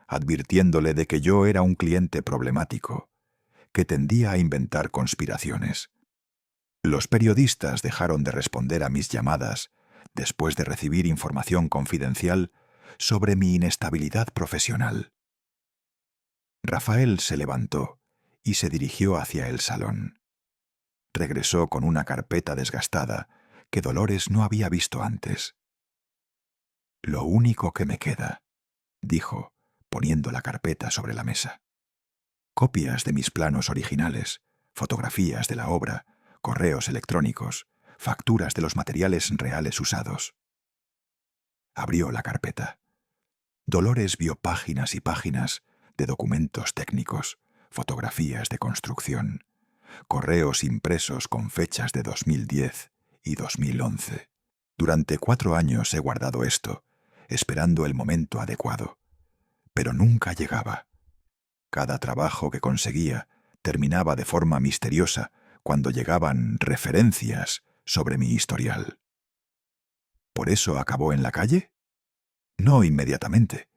advirtiéndole de que yo era un cliente problemático, que tendía a inventar conspiraciones. Los periodistas dejaron de responder a mis llamadas después de recibir información confidencial sobre mi inestabilidad profesional. Rafael se levantó y se dirigió hacia el salón. Regresó con una carpeta desgastada que Dolores no había visto antes. «Lo único que me queda», dijo, poniendo la carpeta sobre la mesa. Copias de mis planos originales, fotografías de la obra, correos electrónicos, facturas de los materiales reales usados. Abrió la carpeta. Dolores vio páginas y páginas de documentos técnicos, fotografías de construcción, correos impresos con fechas de 2010 y 2011. Durante 4 años he guardado esto, esperando el momento adecuado, pero nunca llegaba. Cada trabajo que conseguía terminaba de forma misteriosa cuando llegaban referencias sobre mi historial. ¿Por eso acabó en la calle? No inmediatamente.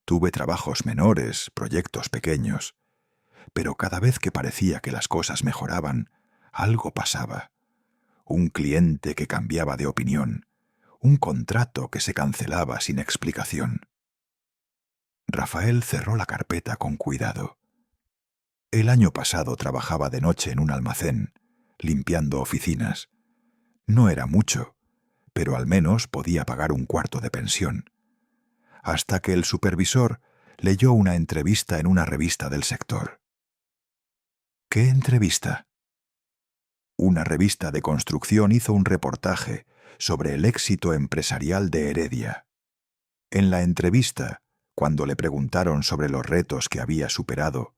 Tuve trabajos menores, proyectos pequeños, pero cada vez que parecía que las cosas mejoraban, algo pasaba. Un cliente que cambiaba de opinión, un contrato que se cancelaba sin explicación. Rafael cerró la carpeta con cuidado. El año pasado trabajaba de noche en un almacén, limpiando oficinas. No era mucho, pero al menos podía pagar un cuarto de pensión. Hasta que el supervisor leyó una entrevista en una revista del sector. ¿Qué entrevista? Una revista de construcción hizo un reportaje sobre el éxito empresarial de Heredia. En la entrevista, cuando le preguntaron sobre los retos que había superado,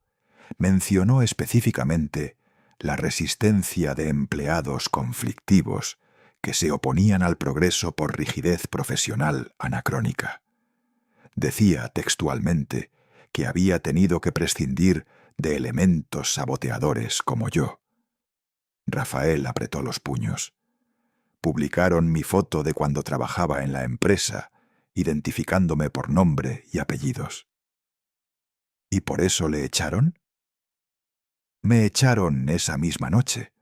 mencionó específicamente la resistencia de empleados conflictivos que se oponían al progreso por rigidez profesional anacrónica. Decía textualmente que había tenido que prescindir de elementos saboteadores como yo. Rafael apretó los puños. Publicaron mi foto de cuando trabajaba en la empresa, identificándome por nombre y apellidos. ¿Y por eso le echaron? Me echaron esa misma noche.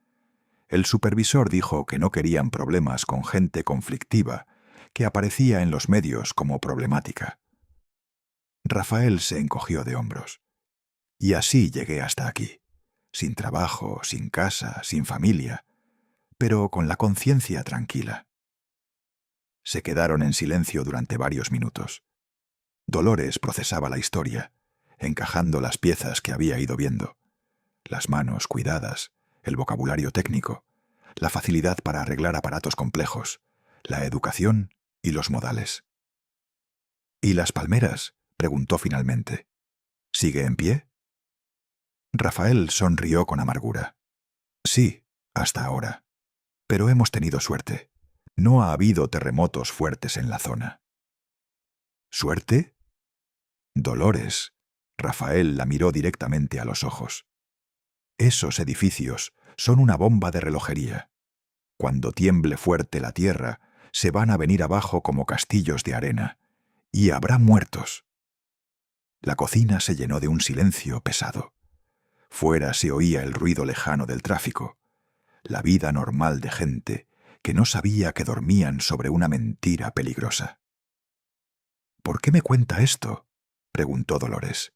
El supervisor dijo que no querían problemas con gente conflictiva que aparecía en los medios como problemática. Rafael se encogió de hombros. Y así llegué hasta aquí, sin trabajo, sin casa, sin familia, pero con la conciencia tranquila. Se quedaron en silencio durante varios minutos. Dolores procesaba la historia, encajando las piezas que había ido viendo. Las manos cuidadas, el vocabulario técnico, la facilidad para arreglar aparatos complejos, la educación y los modales. —¿Y las palmeras? —preguntó finalmente. —¿Sigue en pie? Rafael sonrió con amargura. —Sí, hasta ahora. Pero hemos tenido suerte. No ha habido terremotos fuertes en la zona. —¿Suerte? Dolores. Rafael la miró directamente a los ojos. Esos edificios son una bomba de relojería. Cuando tiemble fuerte la tierra, se van a venir abajo como castillos de arena, y habrá muertos. La cocina se llenó de un silencio pesado. Fuera se oía el ruido lejano del tráfico, la vida normal de gente que no sabía que dormían sobre una mentira peligrosa. —¿Por qué me cuenta esto? —preguntó Dolores.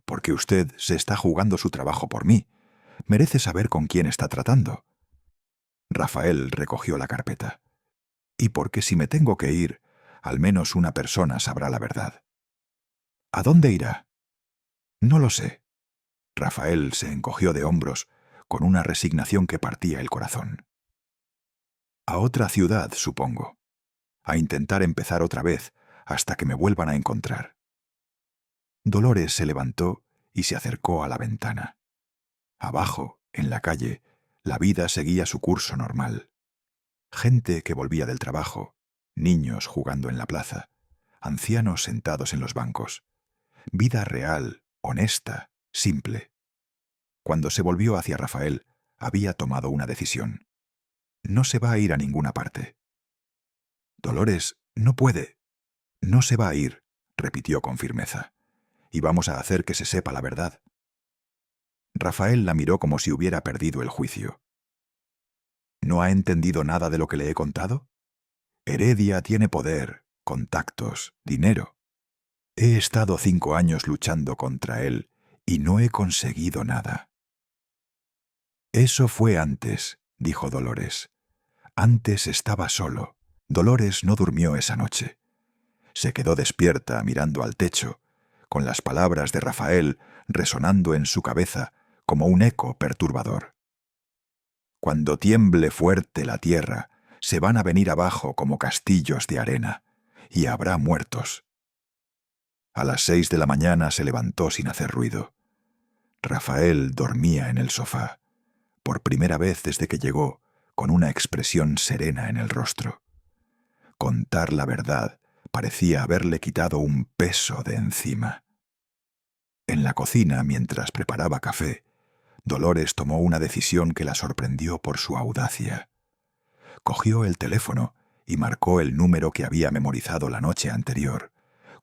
—Porque usted se está jugando su trabajo por mí. Merece saber con quién está tratando. Rafael recogió la carpeta. —Y porque si me tengo que ir, al menos una persona sabrá la verdad. —¿A dónde irá? —No lo sé. Rafael se encogió de hombros con una resignación que partía el corazón. —A otra ciudad, supongo. A intentar empezar otra vez hasta que me vuelvan a encontrar. Dolores se levantó y se acercó a la ventana. Abajo, en la calle, la vida seguía su curso normal. Gente que volvía del trabajo, niños jugando en la plaza, ancianos sentados en los bancos. Vida real, honesta, simple. Cuando se volvió hacia Rafael, había tomado una decisión. No se va a ir a ninguna parte. Dolores, no puede. No se va a ir, repitió con firmeza. Y vamos a hacer que se sepa la verdad. Rafael la miró como si hubiera perdido el juicio. ¿No ha entendido nada de lo que le he contado? Heredia tiene poder, contactos, dinero. He estado 5 años luchando contra él y no he conseguido nada. Eso fue antes, dijo Dolores. Antes estaba solo. Dolores no durmió esa noche. Se quedó despierta mirando al techo, con las palabras de Rafael resonando en su cabeza como un eco perturbador. Cuando tiemble fuerte la tierra, se van a venir abajo como castillos de arena, y habrá muertos. A las 6 de la mañana se levantó sin hacer ruido. Rafael dormía en el sofá, por primera vez desde que llegó, con una expresión serena en el rostro. Contar la verdad parecía haberle quitado un peso de encima. En la cocina, mientras preparaba café, Dolores tomó una decisión que la sorprendió por su audacia. Cogió el teléfono y marcó el número que había memorizado la noche anterior,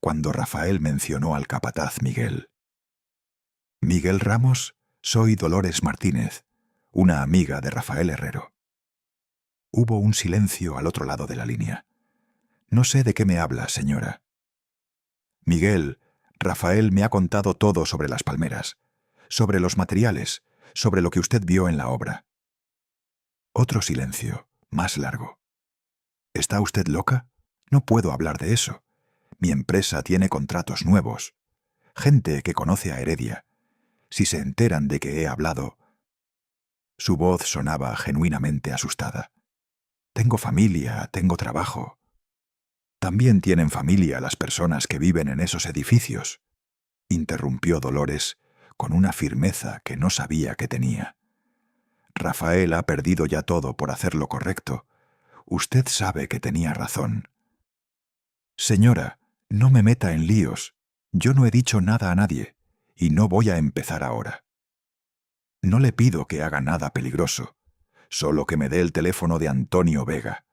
cuando Rafael mencionó al capataz Miguel. —Miguel Ramos, soy Dolores Martínez, una amiga de Rafael Herrero. Hubo un silencio al otro lado de la línea. —No sé de qué me habla, señora. —Miguel, Rafael me ha contado todo sobre las palmeras, sobre los materiales, sobre lo que usted vio en la obra. Otro silencio, más largo. —¿Está usted loca? No puedo hablar de eso. Mi empresa tiene contratos nuevos. Gente que conoce a Heredia. Si se enteran de que he hablado... Su voz sonaba genuinamente asustada. Tengo familia, tengo trabajo. También tienen familia las personas que viven en esos edificios, interrumpió Dolores con una firmeza que no sabía que tenía. Rafael ha perdido ya todo por hacer lo correcto. Usted sabe que tenía razón. Señora, no me meta en líos. Yo no he dicho nada a nadie, y no voy a empezar ahora. No le pido que haga nada peligroso, solo que me dé el teléfono de Antonio Vega.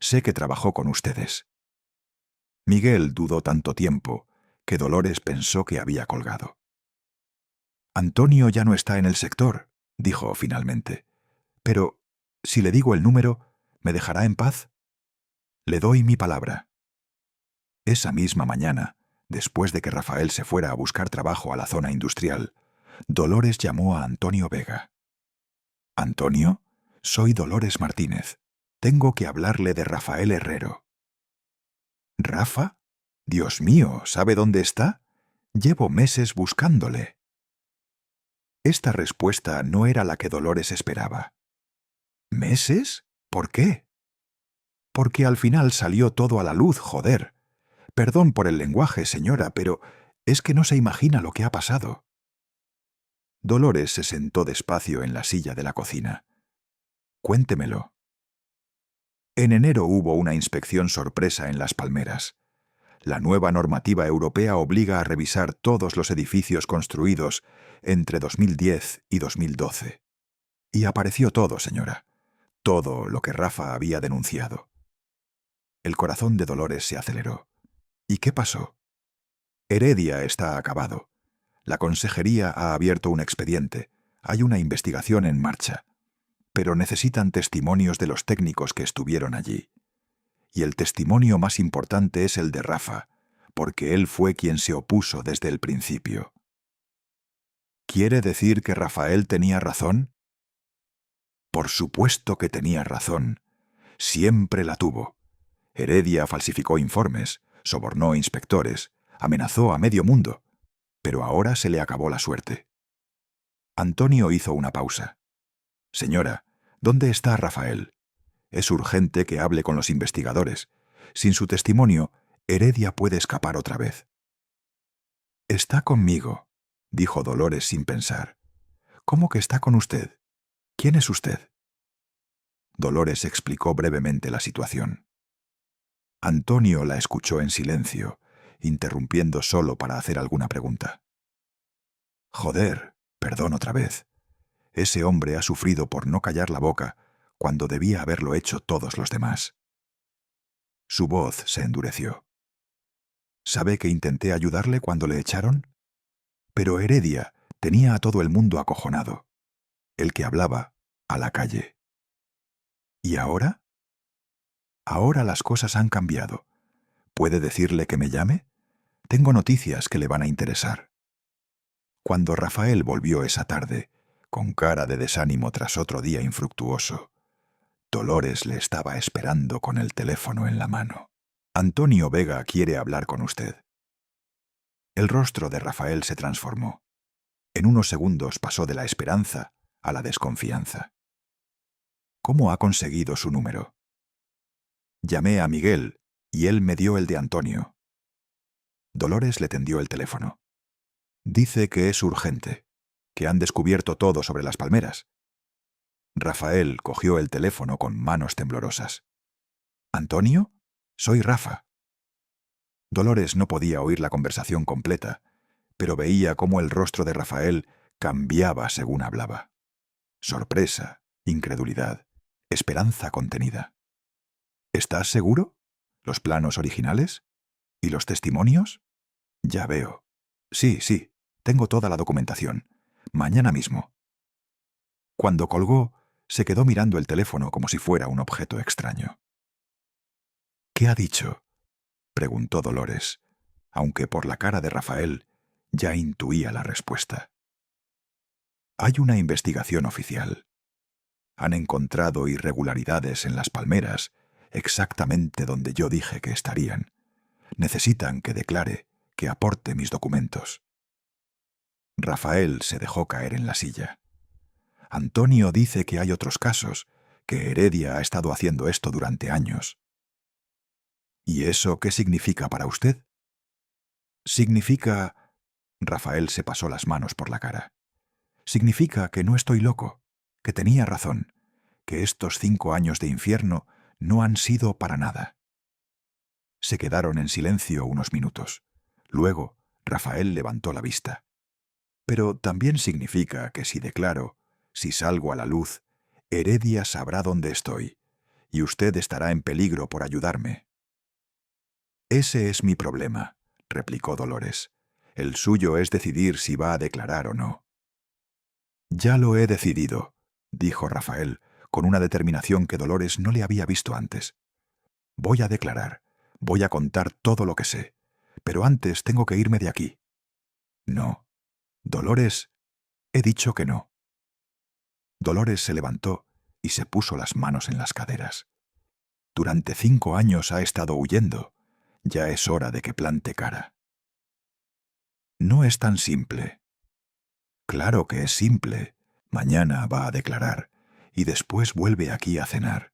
Sé que trabajó con ustedes. Miguel dudó tanto tiempo que Dolores pensó que había colgado. Antonio ya no está en el sector, dijo finalmente. Pero, si le digo el número, ¿me dejará en paz? Le doy mi palabra. Esa misma mañana, después de que Rafael se fuera a buscar trabajo a la zona industrial, Dolores llamó a Antonio Vega. —Antonio, soy Dolores Martínez. Tengo que hablarle de Rafael Herrero. —¿Rafa? Dios mío, ¿sabe dónde está? Llevo meses buscándole. Esta respuesta no era la que Dolores esperaba. ¿Meses? ¿Por qué? Porque al final salió todo a la luz, joder. Perdón por el lenguaje, señora, pero es que no se imagina lo que ha pasado. Dolores se sentó despacio en la silla de la cocina. Cuéntemelo. En enero hubo una inspección sorpresa en Las Palmeras. La nueva normativa europea obliga a revisar todos los edificios construidos entre 2010 y 2012. Y apareció todo, señora. Todo lo que Rafa había denunciado. El corazón de Dolores se aceleró. ¿Y qué pasó? Heredia está acabado. La consejería ha abierto un expediente. Hay una investigación en marcha. Pero necesitan testimonios de los técnicos que estuvieron allí. Y el testimonio más importante es el de Rafa, porque él fue quien se opuso desde el principio. ¿Quiere decir que Rafael tenía razón? Por supuesto que tenía razón. Siempre la tuvo. Heredia falsificó informes, sobornó inspectores, amenazó a medio mundo. Pero ahora se le acabó la suerte. Antonio hizo una pausa. Señora, ¿dónde está Rafael? Es urgente que hable con los investigadores. Sin su testimonio, Heredia puede escapar otra vez. Está conmigo, dijo Dolores sin pensar. ¿Cómo que está con usted? ¿Quién es usted? Dolores explicó brevemente la situación. Antonio la escuchó en silencio, interrumpiendo solo para hacer alguna pregunta. Joder, perdón otra vez. Ese hombre ha sufrido por no callar la boca cuando debía haberlo hecho todos los demás. Su voz se endureció. ¿Sabe que intenté ayudarle cuando le echaron? Pero Heredia tenía a todo el mundo acojonado. El que hablaba, a la calle. ¿Y ahora? Ahora las cosas han cambiado. ¿Puede decirle que me llame? Tengo noticias que le van a interesar. Cuando Rafael volvió esa tarde, con cara de desánimo tras otro día infructuoso, Dolores le estaba esperando con el teléfono en la mano. Antonio Vega quiere hablar con usted. El rostro de Rafael se transformó. En unos segundos pasó de la esperanza a la desconfianza. ¿Cómo ha conseguido su número? Llamé a Miguel y él me dio el de Antonio. Dolores le tendió el teléfono. Dice que es urgente, que han descubierto todo sobre Las Palmeras. Rafael cogió el teléfono con manos temblorosas. ¿Antonio? Soy Rafa. Dolores no podía oír la conversación completa, pero veía cómo el rostro de Rafael cambiaba según hablaba. Sorpresa, incredulidad, esperanza contenida. ¿Estás seguro? ¿Los planos originales? ¿Y los testimonios? Ya veo. Sí, tengo toda la documentación. Mañana mismo. Cuando colgó, se quedó mirando el teléfono como si fuera un objeto extraño. ¿Qué ha dicho?, preguntó Dolores, aunque por la cara de Rafael ya intuía la respuesta. Hay una investigación oficial. Han encontrado irregularidades en Las Palmeras, exactamente donde yo dije que estarían. Necesitan que declare, que aporte mis documentos. Rafael se dejó caer en la silla. Antonio dice que hay otros casos, que Heredia ha estado haciendo esto durante años. ¿Y eso qué significa para usted? Significa... Rafael se pasó las manos por la cara. Significa que no estoy loco, que tenía razón, que estos 5 años de infierno no han sido para nada. Se quedaron en silencio unos minutos. Luego, Rafael levantó la vista. Pero también significa que si declaro, si salgo a la luz, Heredia sabrá dónde estoy, y usted estará en peligro por ayudarme. Ese es mi problema, replicó Dolores. El suyo es decidir si va a declarar o no. Ya lo he decidido, dijo Rafael, con una determinación que Dolores no le había visto antes. Voy a declarar, voy a contar todo lo que sé, pero antes tengo que irme de aquí. No. Dolores, he dicho que no. Dolores se levantó y se puso las manos en las caderas. Durante 5 años ha estado huyendo. Ya es hora de que plante cara. No es tan simple. Claro que es simple. Mañana va a declarar y después vuelve aquí a cenar.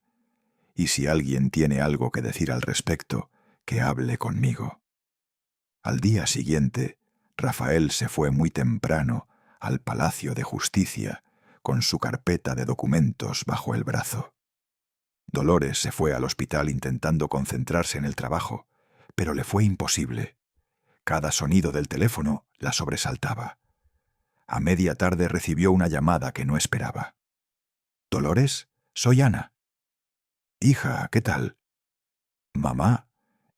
Y si alguien tiene algo que decir al respecto, que hable conmigo. Al día siguiente, Rafael se fue muy temprano al Palacio de Justicia con su carpeta de documentos bajo el brazo. Dolores se fue al hospital intentando concentrarse en el trabajo, pero le fue imposible. Cada sonido del teléfono la sobresaltaba. A media tarde recibió una llamada que no esperaba. «Dolores, soy Ana». «Hija, ¿qué tal?» «Mamá,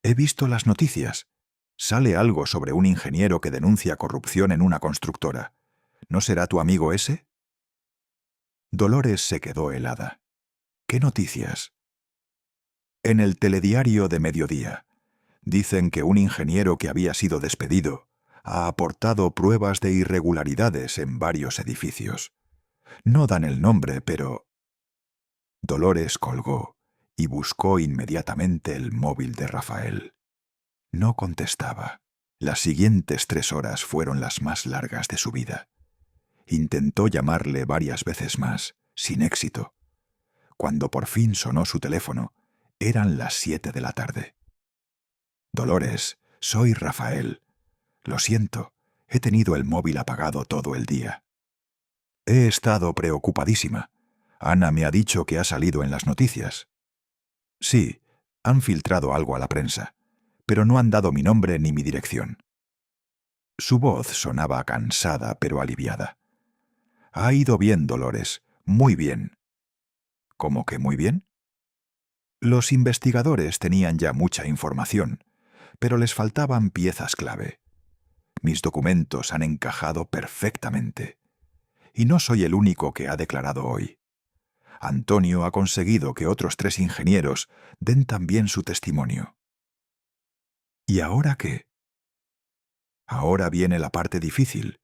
he visto las noticias. Sale algo sobre un ingeniero que denuncia corrupción en una constructora. ¿No será tu amigo ese?» Dolores se quedó helada. «¿Qué noticias?» «En el telediario de mediodía. Dicen que un ingeniero que había sido despedido ha aportado pruebas de irregularidades en varios edificios. No dan el nombre, pero...» Dolores colgó y buscó inmediatamente el móvil de Rafael. No contestaba. Las siguientes 3 horas fueron las más largas de su vida. Intentó llamarle varias veces más, sin éxito. Cuando por fin sonó su teléfono, eran las 7 de la tarde. «Dolores, soy Rafael. Lo siento, he tenido el móvil apagado todo el día. He estado preocupadísima. Ana me ha dicho que ha salido en las noticias». «Sí, han filtrado algo a la prensa, pero no han dado mi nombre ni mi dirección». Su voz sonaba cansada pero aliviada. «Ha ido bien, Dolores, muy bien». «¿Cómo que muy bien?» Los investigadores tenían ya mucha información, pero les faltaban piezas clave. Mis documentos han encajado perfectamente. Y no soy el único que ha declarado hoy. Antonio ha conseguido que otros 3 ingenieros den también su testimonio. ¿Y ahora qué? Ahora viene la parte difícil.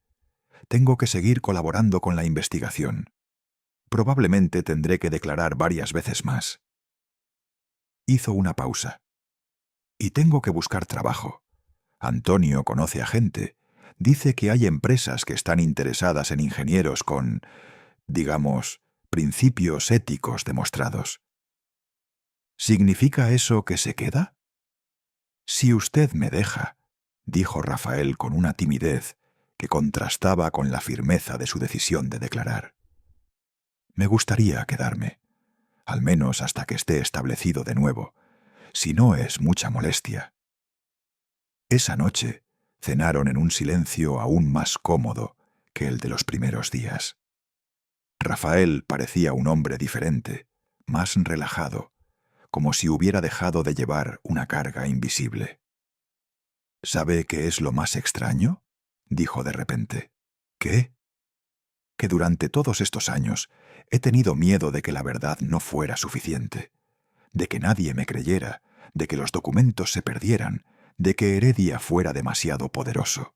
Tengo que seguir colaborando con la investigación. Probablemente tendré que declarar varias veces más. Hizo una pausa. Y tengo que buscar trabajo. Antonio conoce a gente. Dice que hay empresas que están interesadas en ingenieros con, digamos, principios éticos demostrados. ¿Significa eso que se queda? Si usted me deja, dijo Rafael con una timidez que contrastaba con la firmeza de su decisión de declarar. Me gustaría quedarme, al menos hasta que esté establecido de nuevo, si no es mucha molestia. Esa noche cenaron en un silencio aún más cómodo que el de los primeros días. Rafael parecía un hombre diferente, más relajado, como si hubiera dejado de llevar una carga invisible. ¿Sabe qué es lo más extraño?, dijo de repente. ¿Qué? Que durante todos estos años he tenido miedo de que la verdad no fuera suficiente, de que nadie me creyera, de que los documentos se perdieran, de que Heredia fuera demasiado poderoso.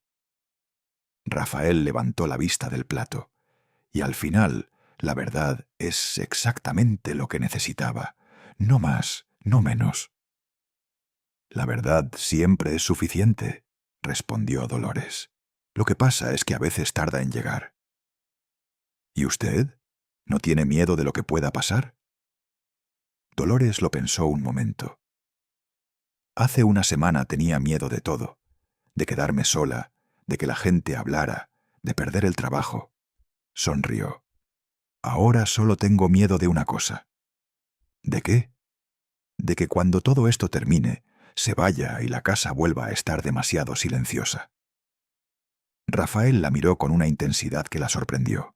Rafael levantó la vista del plato, y al final la verdad es exactamente lo que necesitaba, no más, no menos. La verdad siempre es suficiente, respondió Dolores. Lo que pasa es que a veces tarda en llegar. ¿Y usted? ¿No tiene miedo de lo que pueda pasar? Dolores lo pensó un momento. Hace una semana tenía miedo de todo, de quedarme sola, de que la gente hablara, de perder el trabajo. Sonrió. Ahora solo tengo miedo de una cosa. ¿De qué? De que cuando todo esto termine, se vaya y la casa vuelva a estar demasiado silenciosa. Rafael la miró con una intensidad que la sorprendió.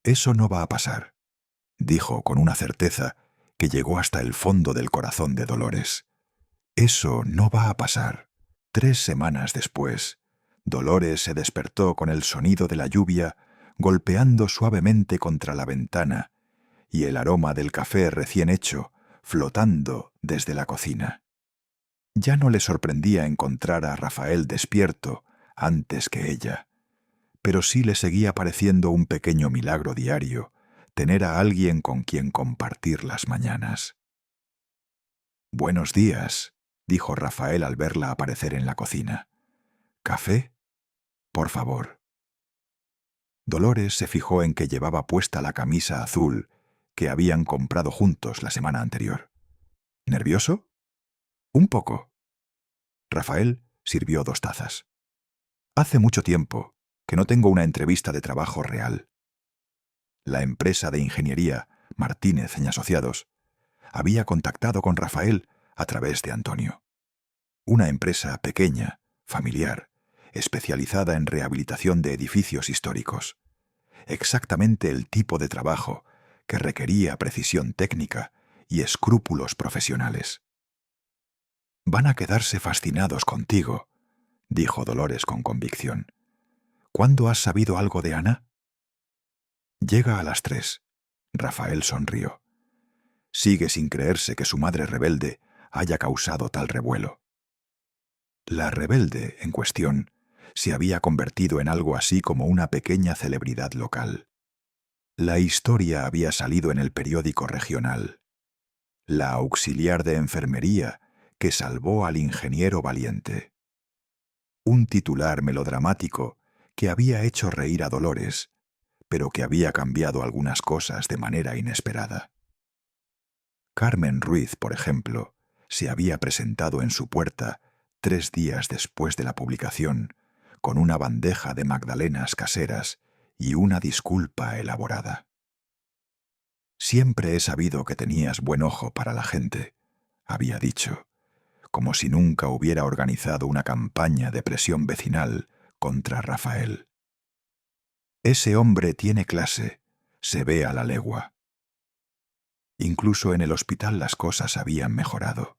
Eso no va a pasar, dijo con una certeza que llegó hasta el fondo del corazón de Dolores. Eso no va a pasar. 3 semanas después, Dolores se despertó con el sonido de la lluvia golpeando suavemente contra la ventana y el aroma del café recién hecho flotando desde la cocina. Ya no le sorprendía encontrar a Rafael despierto antes que ella, pero sí le seguía pareciendo un pequeño milagro diario tener a alguien con quien compartir las mañanas. «Buenos días», dijo Rafael al verla aparecer en la cocina. «¿Café?» por favor. Dolores se fijó en que llevaba puesta la camisa azul que habían comprado juntos la semana anterior. ¿Nervioso? Un poco. Rafael sirvió 2 tazas. Hace mucho tiempo que no tengo una entrevista de trabajo real. La empresa de ingeniería Martínez y Asociados había contactado con Rafael a través de Antonio. Una empresa pequeña, familiar, especializada en rehabilitación de edificios históricos. Exactamente el tipo de trabajo que requería precisión técnica y escrúpulos profesionales. «Van a quedarse fascinados contigo», dijo Dolores con convicción. «¿Cuándo has sabido algo de Ana?» «Llega a las 3». Rafael sonrió. Sigue sin creerse que su madre rebelde haya causado tal revuelo. La rebelde en cuestión se había convertido en algo así como una pequeña celebridad local. La historia había salido en el periódico regional. La auxiliar de enfermería que salvó al ingeniero valiente. Un titular melodramático que había hecho reír a Dolores, pero que había cambiado algunas cosas de manera inesperada. Carmen Ruiz, por ejemplo, se había presentado en su puerta 3 días después de la publicación, con una bandeja de magdalenas caseras y una disculpa elaborada. «Siempre he sabido que tenías buen ojo para la gente», había dicho, como si nunca hubiera organizado una campaña de presión vecinal contra Rafael. «Ese hombre tiene clase, se ve a la legua». Incluso en el hospital las cosas habían mejorado.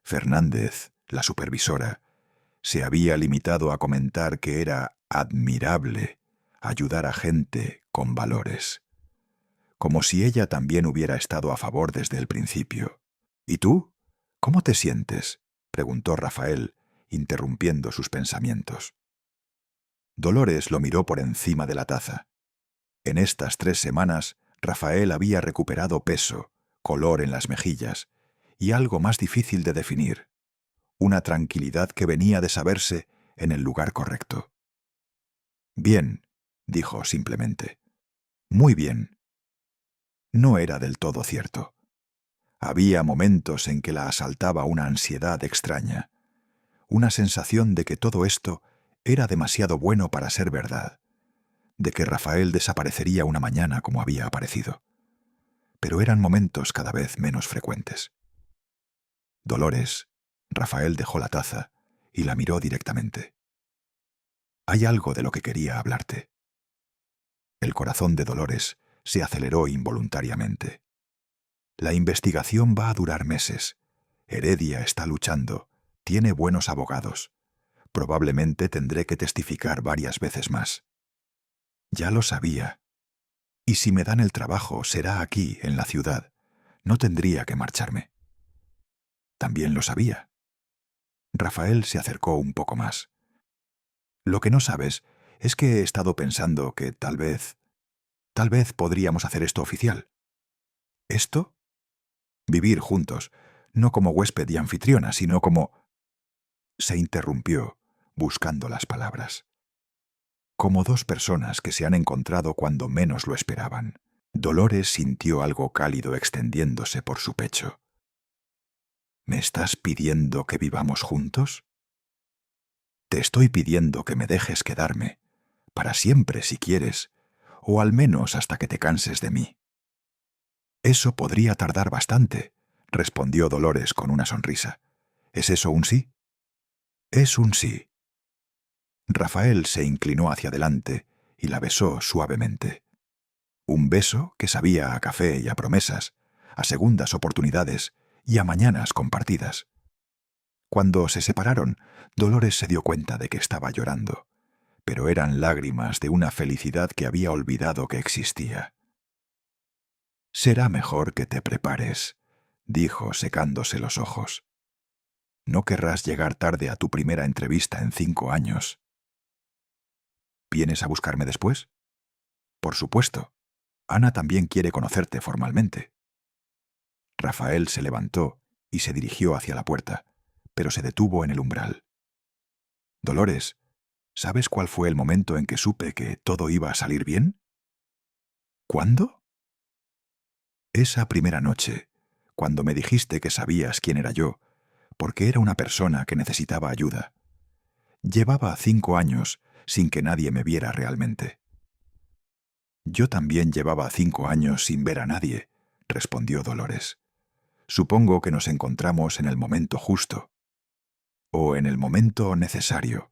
Fernández, la supervisora, se había limitado a comentar que era admirable ayudar a gente con valores. Como si ella también hubiera estado a favor desde el principio. «¿Y tú? ¿Cómo te sientes?», preguntó Rafael, interrumpiendo sus pensamientos. Dolores lo miró por encima de la taza. En estas 3 semanas, Rafael había recuperado peso, color en las mejillas y algo más difícil de definir, una tranquilidad que venía de saberse en el lugar correcto. «Bien», dijo simplemente. «Muy bien». No era del todo cierto. Había momentos en que la asaltaba una ansiedad extraña, una sensación de que todo esto era demasiado bueno para ser verdad, de que Rafael desaparecería una mañana como había aparecido. Pero eran momentos cada vez menos frecuentes. «Dolores», Rafael dejó la taza y la miró directamente. «Hay algo de lo que quería hablarte». El corazón de Dolores se aceleró involuntariamente. «La investigación va a durar meses. Heredia está luchando, tiene buenos abogados. Probablemente tendré que testificar varias veces más». «Ya lo sabía. Y si me dan el trabajo, será aquí, en la ciudad. No tendría que marcharme». «También lo sabía». Rafael se acercó un poco más. «Lo que no sabes es que he estado pensando que tal vez podríamos hacer esto oficial». «¿Esto?» «Vivir juntos, no como huésped y anfitriona, sino como...» Se interrumpió, buscando las palabras. «Como 2 personas que se han encontrado cuando menos lo esperaban». Dolores sintió algo cálido extendiéndose por su pecho. «¿Me estás pidiendo que vivamos juntos?» «Te estoy pidiendo que me dejes quedarme, para siempre si quieres, o al menos hasta que te canses de mí». «Eso podría tardar bastante», respondió Dolores con una sonrisa. «¿Es eso un sí?» «Es un sí». Rafael se inclinó hacia adelante y la besó suavemente. Un beso que sabía a café y a promesas, a segundas oportunidades y a mañanas compartidas. Cuando se separaron, Dolores se dio cuenta de que estaba llorando, pero eran lágrimas de una felicidad que había olvidado que existía. «Será mejor que te prepares», dijo secándose los ojos. «No querrás llegar tarde a tu primera entrevista en 5 años». «¿Vienes a buscarme después?» «Por supuesto. Ana también quiere conocerte formalmente». Rafael se levantó y se dirigió hacia la puerta, pero se detuvo en el umbral. «Dolores, ¿Sabes cuál fue el momento en que supe que todo iba a salir bien? ¿Cuándo? Esa primera noche, cuando me dijiste que sabías quién era yo, porque era una persona que necesitaba ayuda. Llevaba 5 años sin que nadie me viera realmente. Yo también llevaba 5 años sin ver a nadie, respondió Dolores. Supongo que nos encontramos en el momento justo. O en el momento necesario.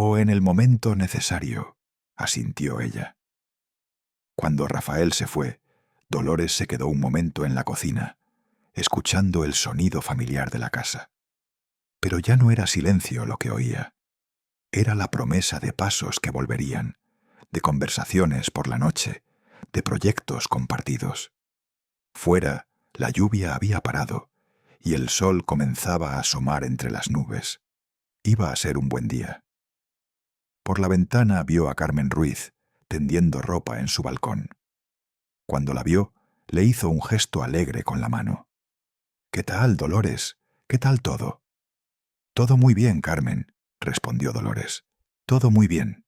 O en el momento necesario, asintió ella. Cuando Rafael se fue, Dolores se quedó un momento en la cocina, escuchando el sonido familiar de la casa. Pero ya no era silencio lo que oía. Era la promesa de pasos que volverían, de conversaciones por la noche, de proyectos compartidos. Fuera, la lluvia había parado y el sol comenzaba a asomar entre las nubes. Iba a ser un buen día. Por la ventana vio a Carmen Ruiz tendiendo ropa en su balcón. Cuando la vio, le hizo un gesto alegre con la mano. «¿Qué tal, Dolores? ¿Qué tal todo?» «Todo muy bien, Carmen», respondió Dolores. «Todo muy bien».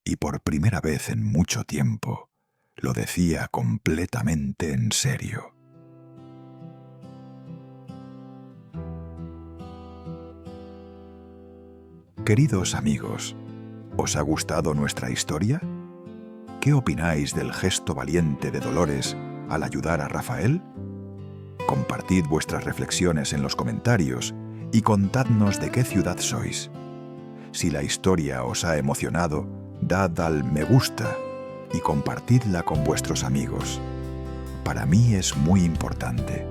Y por primera vez en mucho tiempo, lo decía completamente en serio. Queridos amigos, ¿os ha gustado nuestra historia? ¿Qué opináis del gesto valiente de Dolores al ayudar a Rafael? Compartid vuestras reflexiones en los comentarios y contadnos de qué ciudad sois. Si la historia os ha emocionado, dad al me gusta y compartidla con vuestros amigos. Para mí es muy importante.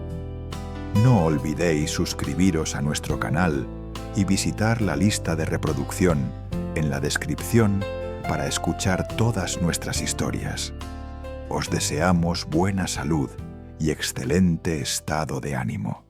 No olvidéis suscribiros a nuestro canal y visitar la lista de reproducción en la descripción para escuchar todas nuestras historias. Os deseamos buena salud y excelente estado de ánimo.